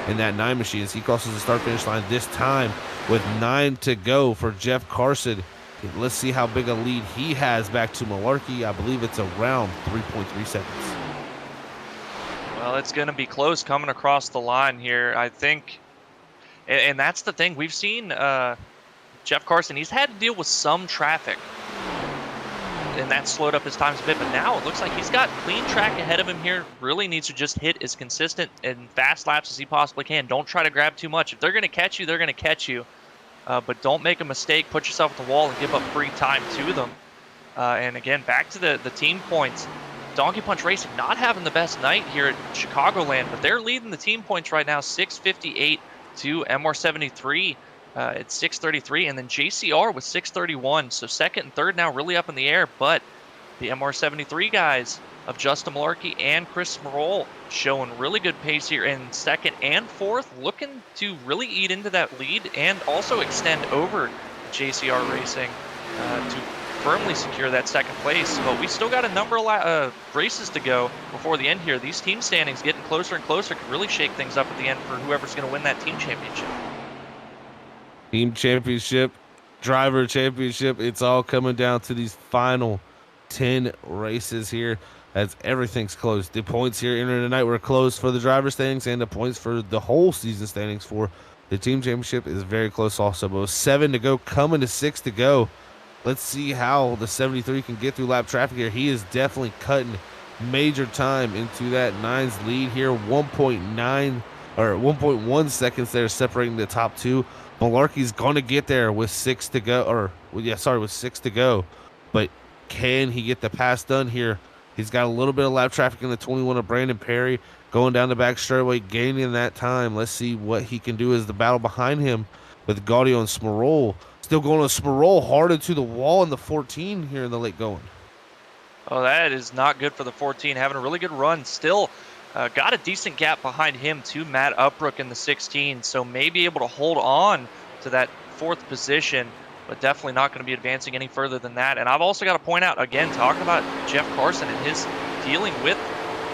in that 9 machine as he crosses the start finish line this time with 9 to go for Jeff Carson. Let's see how big a lead he has back to Malarkey. I believe it's around 3.3 seconds. Well, it's going to be close coming across the line here, I think. And that's the thing. We've seen Jeff Carson, he's had to deal with some traffic, and that slowed up his times a bit. But now it looks like he's got clean track ahead of him here. Really needs to just hit as consistent and fast laps as he possibly can. Don't try to grab too much. If they're going to catch you, they're going to catch you. But don't make a mistake. Put yourself at the wall and give up free time to them. And again, back to the team points. Donkey Punch Racing not having the best night here at Chicagoland, but they're leading the team points right now, 658 to MR73 at 633, and then JCR with 631. So second and third now really up in the air, but the MR73 guys of Justin Malarkey and Chris Smerol showing really good pace here in second and fourth, looking to really eat into that lead and also extend over JCR Racing to firmly secure that second place. But we still got a number of races to go before the end here. These team standings getting closer and closer could really shake things up at the end for whoever's going to win that team championship. Team championship, driver championship, it's all coming down to these final 10 races here as everything's closed. The points here entering tonight were closed for the driver standings, and the points for the whole season standings for the team championship is very close also. But with 7 to go, coming to 6 to go. Let's see how the 73 can get through lap traffic here. He is definitely cutting major time into that 9's lead here. 1.9 or 1.1 seconds there separating the top two. Malarkey's going to get there with 6 to go, with 6 to go. But can he get the pass done here? He's got a little bit of lap traffic in the 21 of Brandon Perry going down the back straightaway, gaining that time. Let's see what he can do as the battle behind him with Gaudio and Smerol. Still going to Smerol hard into the wall in the 14 here in the late going. Oh, that is not good for the 14. Having a really good run. Still got a decent gap behind him to Matt Upbrook in the 16. So may be able to hold on to that 4th position, but definitely not going to be advancing any further than that. And I've also got to point out, again, talking about Jeff Carson and his dealing with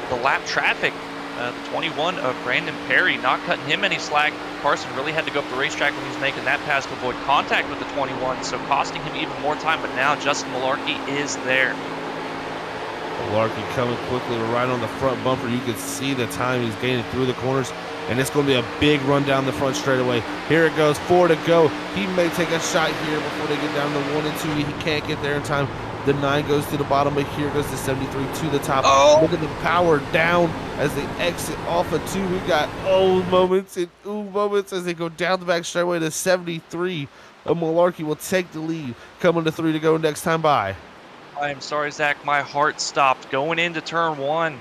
the lap traffic. The 21 of Brandon Perry not cutting him any slack. Carson really had to go up the racetrack when he was making that pass to avoid contact with the 21, so costing him even more time. But now Justin Malarkey is there. Malarkey coming quickly right on the front bumper. You can see the time he's gaining through the corners, and it's going to be a big run down the front straightaway. Here it goes, 4 to go. He may take a shot here before they get down to 1 and 2. He can't get there in time. The 9 goes to the bottom, but here goes the 73 to the top. Oh! Look at the power down as they exit off of 2. We got moments and moments as they go down the back straightaway to 73. Malarkey will take the lead, coming to 3 to go next time by. I'm sorry, Zach. My heart stopped going into turn 1.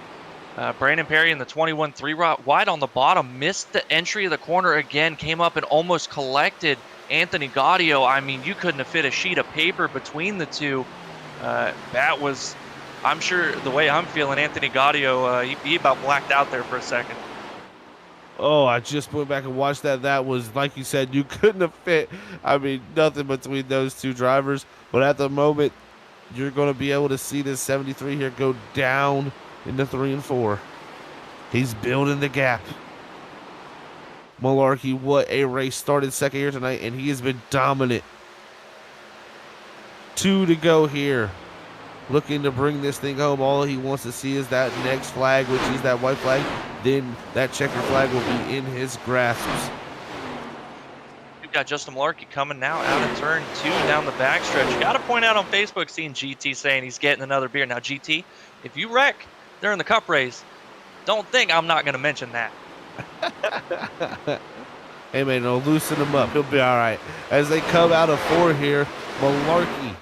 Brandon Perry in the 21 3-rot wide on the bottom, missed the entry of the corner again, came up and almost collected Anthony Gaudio. I mean, you couldn't have fit a sheet of paper between the two. That was, I'm sure, the way I'm feeling, Anthony Gaudio, he about blacked out there for a second. Oh, I just went back and watched that. That was, like you said, you couldn't have fit, I mean, nothing between those two drivers. But at the moment, you're going to be able to see this 73 here go down into 3 and 4. He's building the gap. Malarkey, what a race. Started second here tonight, and he has been dominant. 2 to go here. Looking to bring this thing home. All he wants to see is that next flag, which is that white flag. Then that checker flag will be in his grasp. We've got Justin Malarkey coming now out of turn 2 down the backstretch. Got to point out on Facebook, seeing GT saying he's getting another beer. Now, GT, if you wreck during the cup race, don't think I'm not going to mention that. Hey, man, no, loosen him up. He'll be all right. As they come out of 4 here, Malarkey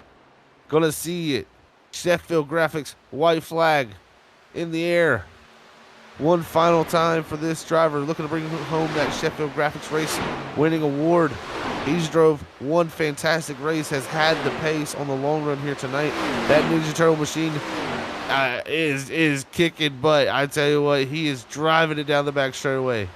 gonna see it. Sheffield Graphics, white flag in the air. One final time for this driver looking to bring home that Sheffield Graphics race winning award. He's drove one fantastic race, has had the pace on the long run here tonight. That Ninja Turtle machine is kicking butt. I tell you what, he is driving it down the back straightaway.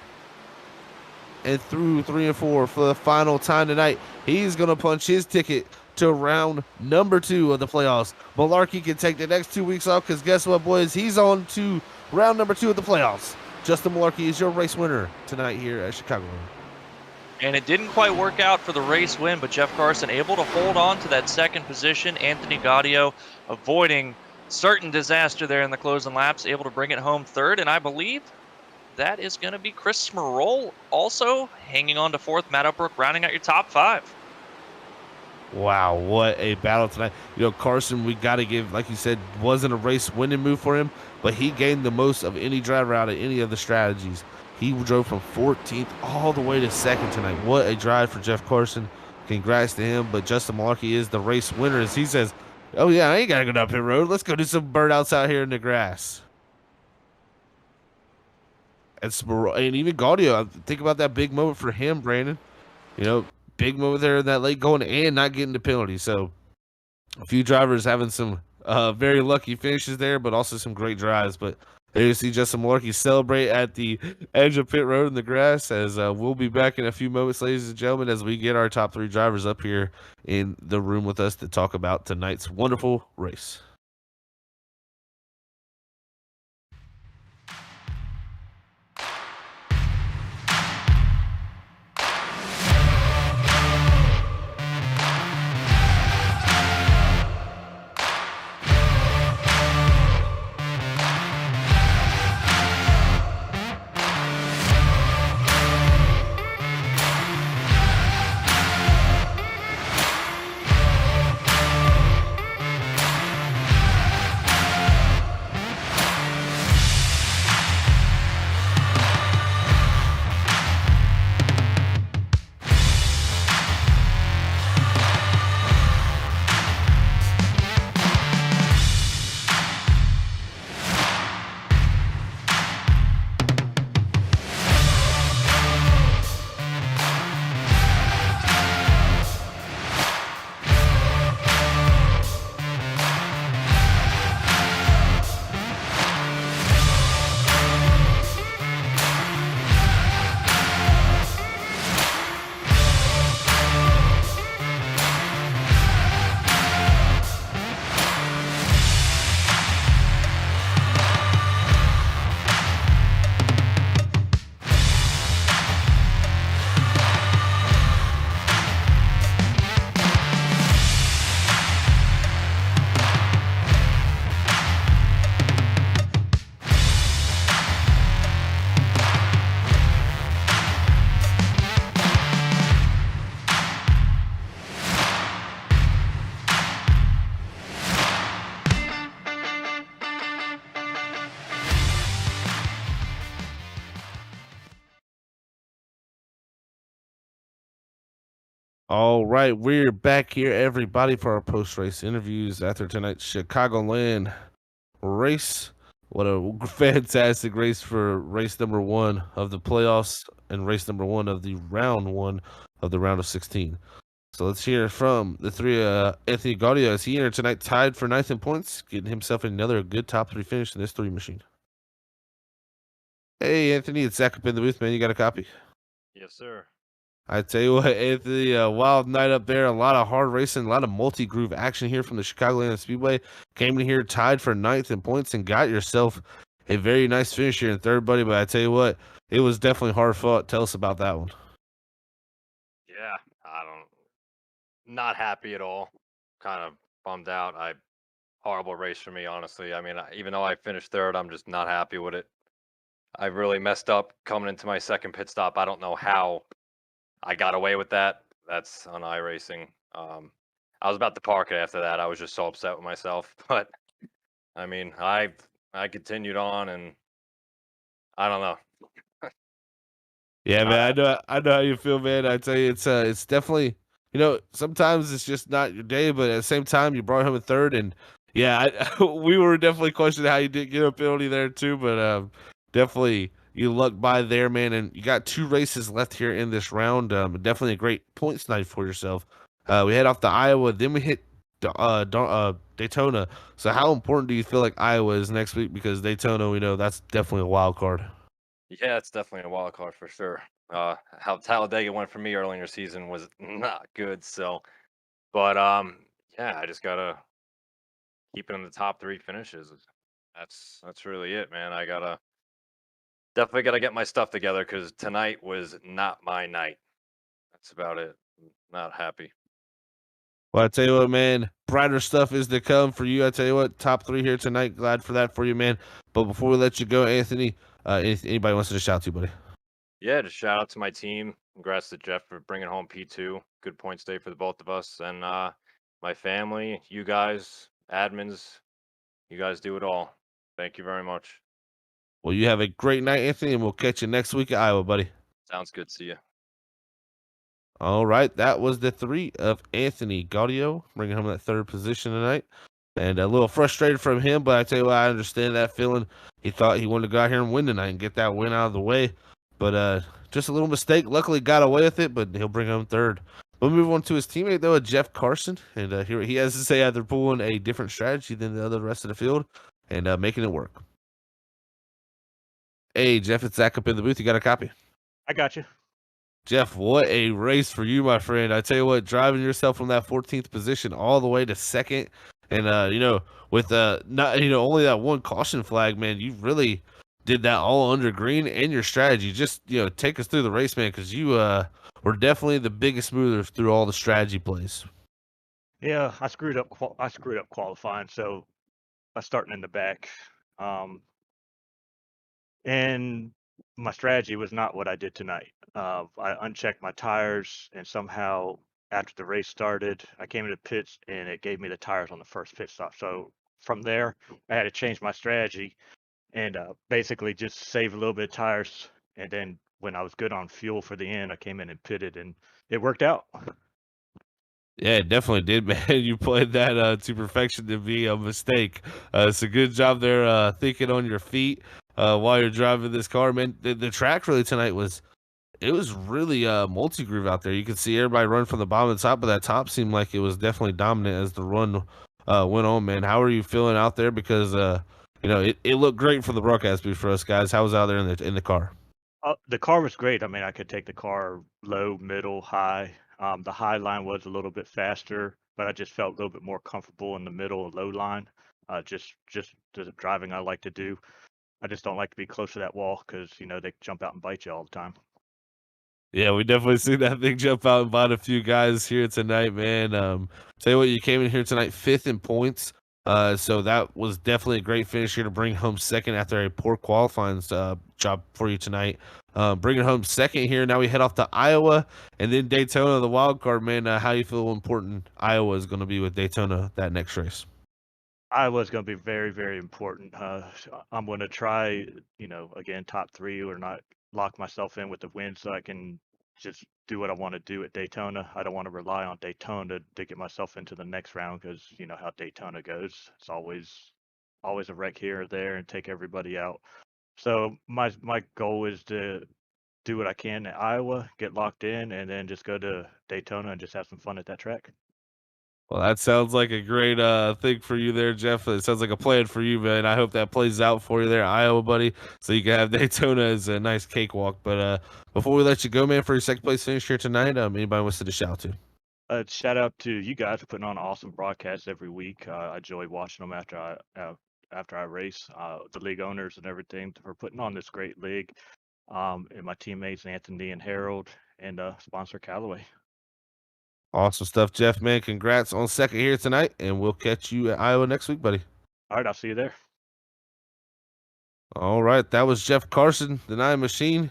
And through 3 and 4 for the final time tonight. He's going to punch his ticket to round number 2 of the playoffs. Malarkey can take the next 2 weeks off because guess what, boys? He's on to round number 2 of the playoffs. Justin Malarkey is your race winner tonight here at Chicago. And it didn't quite work out for the race win, but Jeff Carson able to hold on to that second position. Anthony Gaudio avoiding certain disaster there in the closing laps, able to bring it home third. And I believe that is going to be Chris Smerol also hanging on to fourth. Matt Upbrook rounding out your top 5. Wow, what a battle tonight. You know, Carson, we got to give, like you said, wasn't a race winning move for him, but he gained the most of any driver out of any of the strategies. He drove from 14th all the way to 2nd tonight. What a drive for Jeff Carson. Congrats to him, but Justin Malarkey is the race winner as he says, oh yeah, I ain't got to go down pit road. Let's go do some burnouts out here in the grass. And even Gaudio, think about that big moment for him, Brandon. You know, big moment there in that late going and not getting the penalty. So a few drivers having some very lucky finishes there, but also some great drives. But there you see Justin Malarkey celebrate at the edge of pit road in the grass as we'll be back in a few moments, ladies and gentlemen, as we get our top 3 drivers up here in the room with us to talk about tonight's wonderful race. All right, we're back here, everybody, for our post-race interviews after tonight's Chicagoland race. What a fantastic race for race number 1 of the playoffs and race number 1 of the round 1 of the round of 16. So let's hear from the 3 Anthony Gaudio as he entered tonight tied for 9th in points, getting himself another good top 3 finish in this 3 machine. Hey, Anthony, it's Zach up in the booth, man. You got a copy? Yes, sir. I tell you what, Anthony, wild night up there. A lot of hard racing, a lot of multi-groove action here from the Chicagoland Speedway. Came in here tied for 9th in points and got yourself a very nice finish here in 3rd, buddy. But I tell you what, it was definitely hard fought. Tell us about that one. Yeah, not happy at all. Kind of bummed out. Horrible race for me, honestly. I mean, even though I finished 3rd, I'm just not happy with it. I really messed up coming into my 2nd pit stop. I don't know how I got away with that. That's on iRacing. I was about to park it after that. I was just so upset with myself. But I mean, I continued on, and I don't know. Yeah, man, Uh, I know how you feel, man. I tell you, it's definitely, sometimes it's just not your day, but at the same time, you brought him a third, and yeah, we were definitely questioning how you didn't get a penalty there too, but definitely you lucked by there, man, and you got 2 races left here in this round. Definitely a great points night for yourself. We head off to Iowa, then we hit Daytona. So, how important do you feel like Iowa is next week? Because Daytona, we know that's definitely a wild card. yeah, it's definitely a wild card for sure. How Talladega went for me earlier in the season was not good. So, but yeah, I just gotta keep it in the top 3 finishes. That's really it, man. I gotta definitely gotta get my stuff together because tonight was not my night. That's about it. Not happy. Well, I tell you what, man, brighter stuff is to come for you. I tell you what, top 3 here tonight. Glad for that for you, man. But before we let you go, Anthony, anybody wants to shout to you, buddy? Yeah, just shout out to my team. Congrats to Jeff for bringing home P2. Good points day for the both of us. And my family, you guys, admins, you guys do it all. Thank you very much. Well, you have a great night, Anthony, and we'll catch you next week at Iowa, buddy. Sounds good. See you. All right, that was the 3 of Anthony Gaudio, bringing home that 3rd position tonight. And a little frustrated from him, but I tell you what, I understand that feeling. He thought he wanted to go out here and win tonight and get that win out of the way. But just a little mistake. Luckily got away with it, but he'll bring home 3rd. We'll move on to his teammate, though, Jeff Carson. And here he has to say either pulling a different strategy than the rest of the field and making it work. Hey, Jeff, it's Zach up in the booth. You got a copy? I got you. Jeff, what a race for you, my friend. I tell you what, driving yourself from that 14th position all the way to 2nd. And, with not, only that one caution flag, man, you really did that all under green and your strategy. Just, take us through the race, man, because you were definitely the biggest mover through all the strategy plays. Yeah, I screwed up. I screwed up qualifying, so I starting in the back. And my strategy was not what I did tonight. I unchecked my tires, and somehow after the race started, I came into pits, and it gave me the tires on the first pit stop. So from there, I had to change my strategy and basically just save a little bit of tires. And then when I was good on fuel for the end, I came in and pitted, and it worked out. Yeah, it definitely did, man. You played that to perfection to be a mistake. It's a good job there thinking on your feet while you're driving this car, man. The track really tonight was really multi-groove out there. You could see everybody run from the bottom to the top, but that top seemed like it was definitely dominant as the run went on, man. How are you feeling out there? Because it looked great for the broadcast booth for us guys. How was it out there in the car? The car was great. I mean, I could take the car low, middle, high. The high line was a little bit faster, but I just felt a little bit more comfortable in the middle and low line. Just the driving I like to do. I just don't like to be close to that wall because they jump out and bite you all the time. Yeah, we definitely see that thing jump out and bite a few guys here tonight, man. Tell you what, you came in here tonight 5th in points. So that was definitely a great finish here to bring home 2nd after a poor qualifying job for you tonight. Bringing home 2nd here. Now we head off to Iowa and then Daytona, the wild card, man. How do you feel important Iowa is going to be with Daytona that next race? Iowa's going to be very, very important. I'm going to try, again, top 3 or not lock myself in with the win so I can just do what I want to do at Daytona. I don't want to rely on Daytona to get myself into the next round because you know how Daytona goes. It's always a wreck here or there and take everybody out. So my goal is to do what I can at Iowa, get locked in, and then just go to Daytona and just have some fun at that track. Well, that sounds like a great thing for you there, Jeff. It sounds like a plan for you, man. I hope that plays out for you there, Iowa, buddy, so you can have Daytona as a nice cakewalk. But before we let you go, man, for your 2nd place finish here tonight, anybody wants to shout to? Shout out to you guys for putting on awesome broadcasts every week. I enjoy watching them after I race. The league owners and everything for putting on this great league. And my teammates Anthony and Harold and sponsor Callaway. Awesome stuff, Jeff, man. Congrats on 2nd here tonight, and we'll catch you at Iowa next week, buddy. All right, I'll see you there. All right, that was Jeff Carson, the Nine Machine.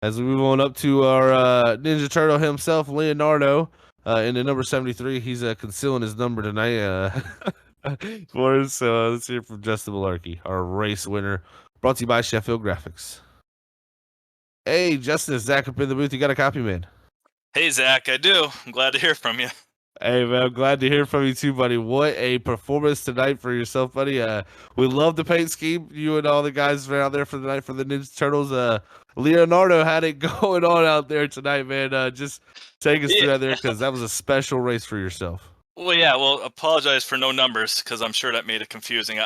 As we move on up to our Ninja Turtle himself, Leonardo, in the number 73. He's concealing his number tonight for us. So let's hear from Justin Malarkey, our race winner, brought to you by Sheffield Graphics. Hey, Justin, it's Zach up in the booth. You got a copy, man? Hey, Zach, I do. I'm glad to hear from you. Hey, man, I'm glad to hear from you too, buddy. What a performance tonight for yourself, buddy. We love the paint scheme. You and all the guys were out there for the night for the Ninja Turtles. Leonardo had it going on out there tonight, man. Just take us through that there because that was a special race for yourself. Well, yeah, apologize for no numbers because I'm sure that made it confusing.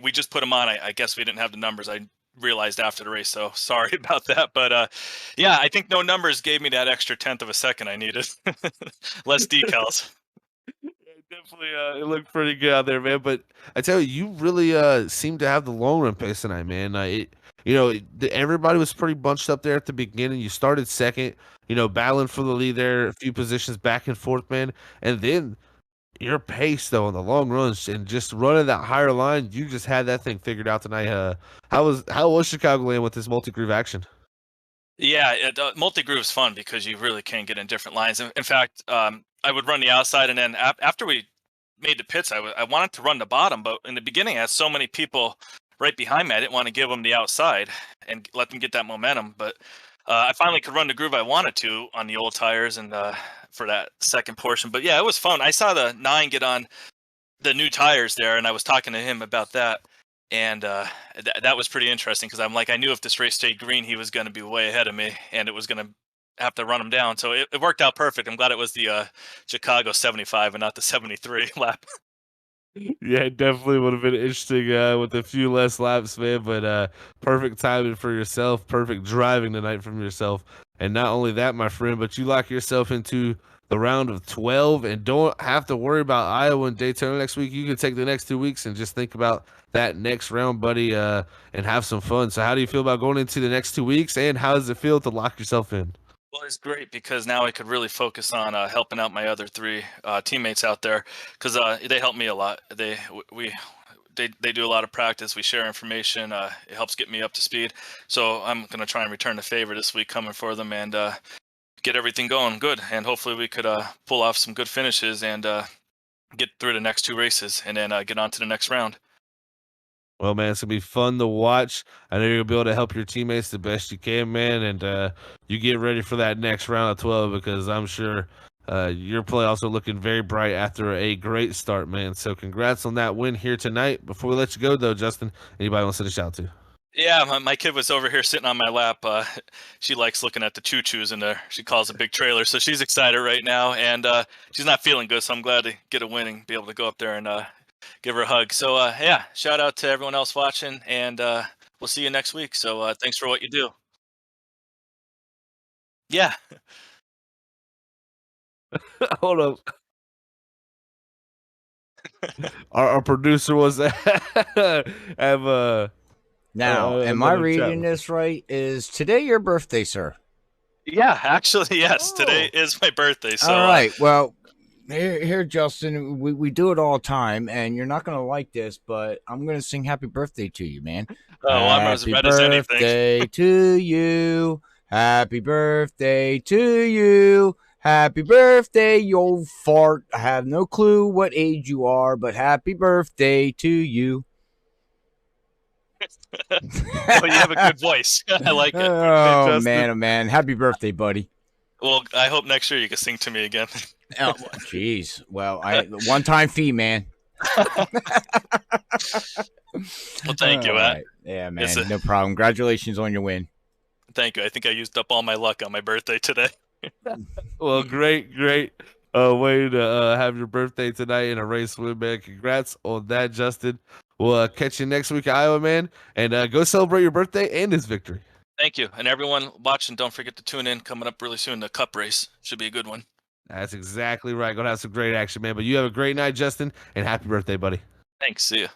We just put them on. I guess we didn't have the numbers. I realized after the race, so sorry about that. But yeah, I think no numbers gave me that extra 1/10 of a second I needed. Less decals. Definitely, it looked pretty good out there, man. But I tell you, you really seemed to have the long run pace tonight, man. Everybody was pretty bunched up there at the beginning. You started second, battling for the lead there, a few positions back and forth, man. And then your pace, though, on the long runs and just running that higher line, you just had that thing figured out tonight. How was Chicagoland with this multi-groove action? Yeah, multi-groove is fun because you really can get in different lines. In fact, I would run the outside, and then after we made the pits, I wanted to run the bottom, but in the beginning, I had so many people right behind me, I didn't want to give them the outside and let them get that momentum. But I finally could run the groove I wanted to on the old tires and for that second portion. But yeah, it was fun. I saw the 9 get on the new tires there, and I was talking to him about that. And that was pretty interesting because I'm like, I knew if this race stayed green, he was going to be way ahead of me, and it was going to have to run him down. So it worked out perfect. I'm glad it was the Chicago 75 and not the 73 lap. Yeah, it definitely would have been interesting with a few less laps, man. But perfect timing for yourself, perfect driving tonight from yourself. And not only that, my friend, but you lock yourself into the round of 12 and don't have to worry about Iowa and Daytona next week. You can take the next 2 weeks and just think about that next round, buddy, and have some fun. So how do you feel about going into the next 2 weeks, and how does it feel to lock yourself in? Well, it's great because now I could really focus on helping out my other 3 teammates out there because they help me a lot. They do a lot of practice. We share information. It helps get me up to speed. So I'm going to try and return the favor this week coming for them and get everything going good. And hopefully we could pull off some good finishes and get through the next 2 races and then get on to the next round. Well, man, it's going to be fun to watch. I know you're going to be able to help your teammates the best you can, man, and you get ready for that next round of 12 because I'm sure your playoffs are looking very bright after a great start, man. So congrats on that win here tonight. Before we let you go, though, Justin, anybody want to send a shout to? Yeah, my kid was over here sitting on my lap. She likes looking at the choo-choos in there. She calls a big trailer, so she's excited right now, and she's not feeling good, so I'm glad to get a win and be able to go up there and give her a hug. So, yeah, shout out to everyone else watching, and we'll see you next week. So thanks for what you do. Yeah. Hold up. Our producer was have Now, am I another reading chat. this right? Is today your birthday, sir? Yeah, actually, yes. Today is my birthday. So, All right. Well, here, Justin, we do it all the time, and you're not going to like this, but I'm going to sing happy birthday to you, man. I'm as red as anything. Happy birthday to you. Happy birthday to you. Happy birthday, you old fart. I have no clue what age you are, but happy birthday to you. Oh, you have a good voice. I like it. Oh, man, oh, man. Happy birthday, buddy. Well, I hope next year you can sing to me again. Oh, jeez. Well, one-time fee, man. Well, thank you, All Matt. right. Yeah, man. No problem. Congratulations on your win. Thank you. I think I used up all my luck on my birthday today. Well, great way to have your birthday tonight in a race win, man. Congrats on that, Justin. We'll catch you next week, Iowa, man, and go celebrate your birthday and his victory. Thank you. And everyone watching, don't forget to tune in. Coming up really soon, the Cup race. Should be a good one. That's exactly right. Gonna have some great action, man. But you have a great night, Justin, and happy birthday, buddy. Thanks. See ya.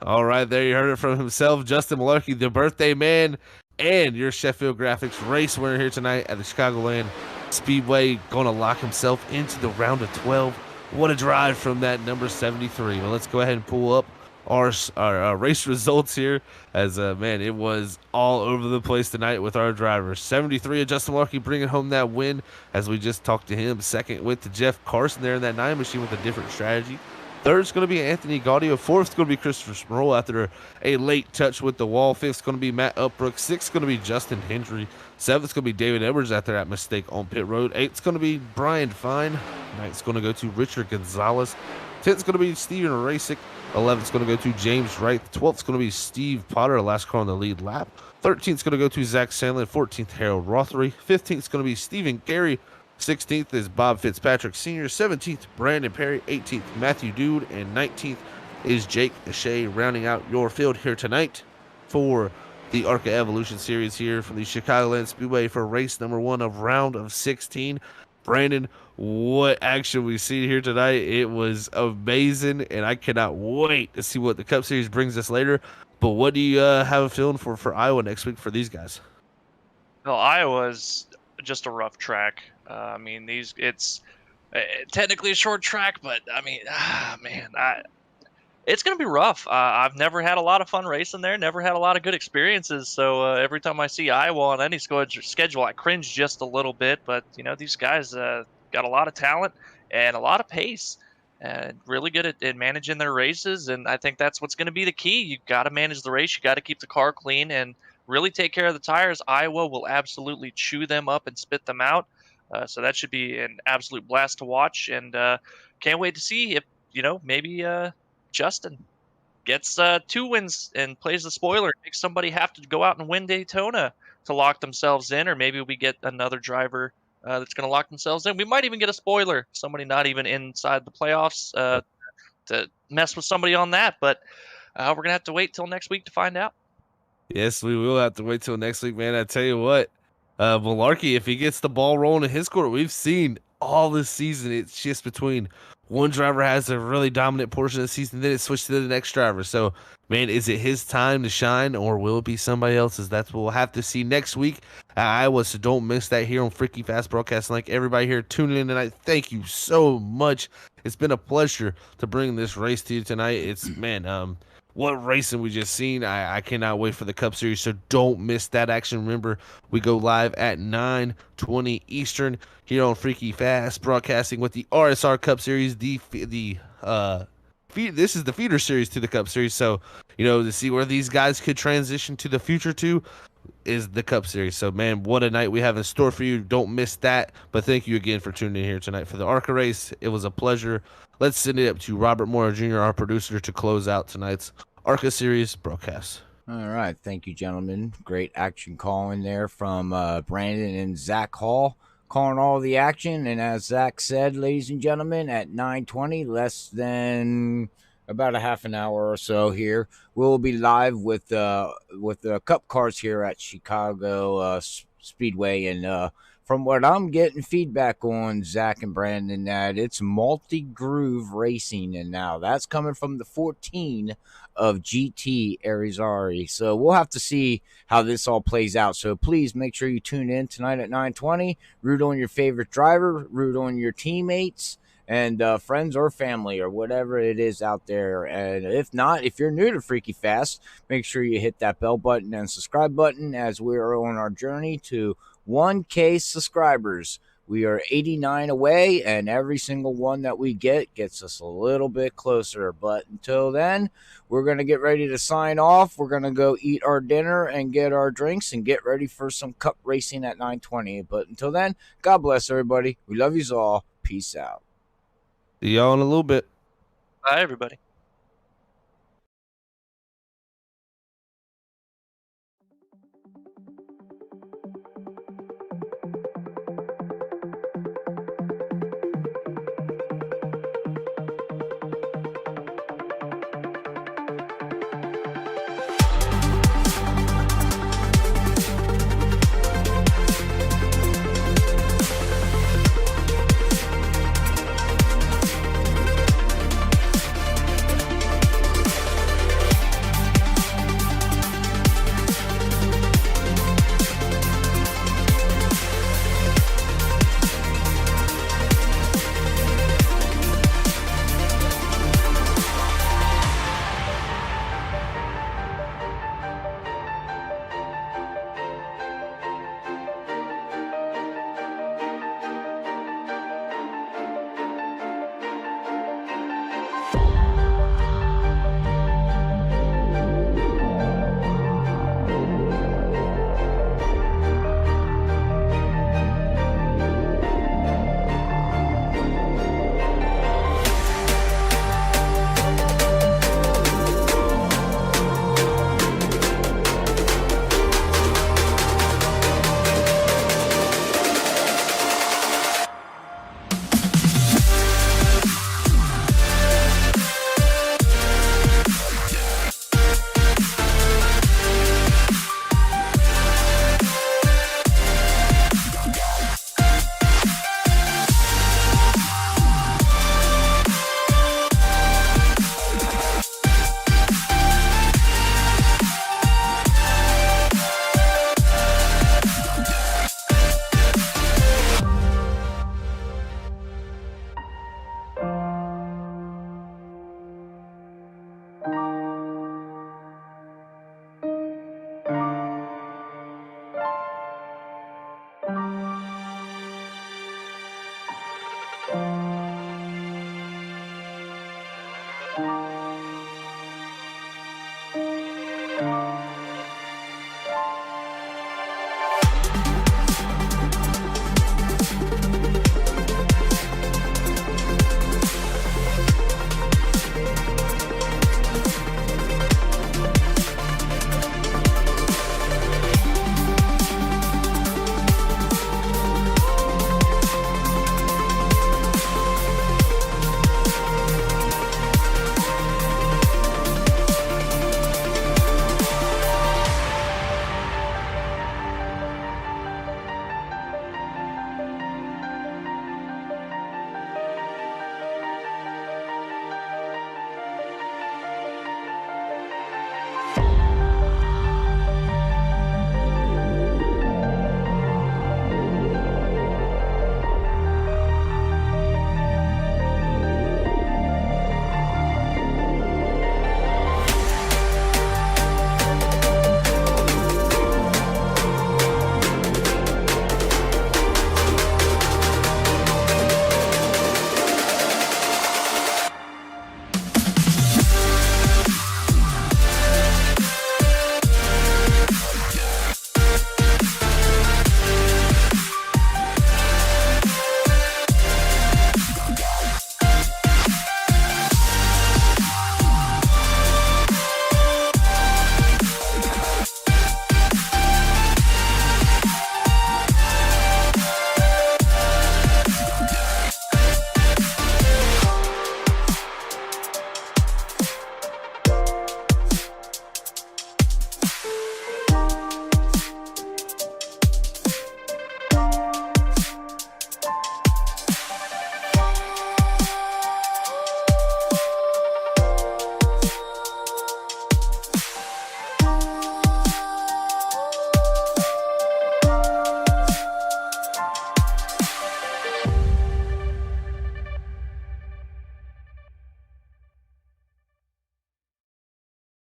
All right, there you heard it from himself, Justin Malarkey, the birthday man, and your Sheffield Graphics race winner here tonight at the Chicagoland Speedway. Going to lock himself into the round of 12. What a drive from that number 73. Well, let's go ahead and pull up our race results here as, man, it was all over the place tonight with our drivers. 73 of Justin Malarkey bringing home that win as we just talked to him. Second went to Jeff Carson there in that 9 machine with a different strategy. Third's going to be Anthony Gaudio. Fourth's going to be Christopher Sproul after a late touch with the wall. Fifth's going to be Matt Upbrook. Sixth's going to be Justin Hendry. Seventh's going to be David Edwards after that mistake on pit road. Eighth's going to be Brian Fine. Ninth's going to go to Richard Gonzalez. 10th's going to be Steven Rasick. 11th's going to go to James Wright. 12th's going to be Steve Potter, last car on the lead lap. 13th's going to go to Zach Sandlin. 14th, Harold Rothery. 15th's going to be Stephen Gary. 16th is Bob Fitzpatrick Sr. 17th, Brandon Perry. 18th, Matthew Dude. And 19th is Jake Shea, rounding out your field here tonight for the ARCA Evolution Series here from the Chicagoland Speedway for race number 1 of round of 16. Brandon, what action we see here tonight. It was amazing, and I cannot wait to see what the Cup Series brings us later. But what do you have a feeling for Iowa next week for these guys? Well, Iowa's just a rough track. I mean, it's technically a short track, but I mean, man, it's going to be rough. I've never had a lot of fun racing there, never had a lot of good experiences. So every time I see Iowa on any schedule, I cringe just a little bit. But, you know, these guys got a lot of talent and a lot of pace and really good at managing their races. And I think that's what's going to be the key. You got to manage the race. You got to keep the car clean and really take care of the tires. Iowa will absolutely chew them up and spit them out. So that should be an absolute blast to watch. And can't wait to see if, you know, maybe Justin gets 2 wins and plays the spoiler, makes somebody have to go out and win Daytona to lock themselves in, or maybe we get another driver that's going to lock themselves in. We might even get a spoiler, somebody not even inside the playoffs to mess with somebody on that. But we're going to have to wait till next week to find out. Yes, we will have to wait till next week, man. I tell you what, Malarkey, if he gets the ball rolling in his court, we've seen all this season it's just between one driver has a really dominant portion of the season, then it switched to the next driver. So, man, is it his time to shine, or will it be somebody else's? That's what we'll have to see next week at Iowa, so don't miss that here on Freaky Fast Broadcasting. Like everybody here tuning in tonight, thank you so much. It's been a pleasure to bring this race to you tonight. It's, man, what racing we just seen. I cannot wait for the Cup Series, so don't miss that action. Remember, we go live at 9:20 Eastern here on Freaky Fast Broadcasting with the RSR Cup Series. This is the feeder series to the Cup Series, so, you know, to see where these guys could transition to the future to is the Cup Series. So, man, what a night we have in store for you. Don't miss that. But thank you again for tuning in here tonight for the ARCA race. It was a pleasure. Let's send it up to Robert Moore Jr., our producer, to close out tonight's ARCA Series broadcast. All right. Thank you, gentlemen. Great action calling there from Brandon and Zach Hall, calling all the action. And as Zach said, ladies and gentlemen, at 9:20, less than about a half an hour or so here, we'll be live with the Cup cars here at Chicago Speedway. And from what I'm getting feedback on, Zach and Brandon, that it's multi-groove racing, and now that's coming from the 14 of GT Arizari. So we'll have to see how this all plays out. So please make sure you tune in tonight at 9:20. Root on your favorite driver, root on your teammates, and friends or family or whatever it is out there. And if not, if you're new to Freaky Fast, make sure you hit that bell button and subscribe button as we're on our journey to 1K subscribers. We are 89 away, and every single one that we get gets us a little bit closer. But until then, we're going to get ready to sign off. We're going to go eat our dinner and get our drinks and get ready for some cup racing at 9:20. But until then, God bless everybody. We love you all. Peace out. See y'all in a little bit. Bye, everybody.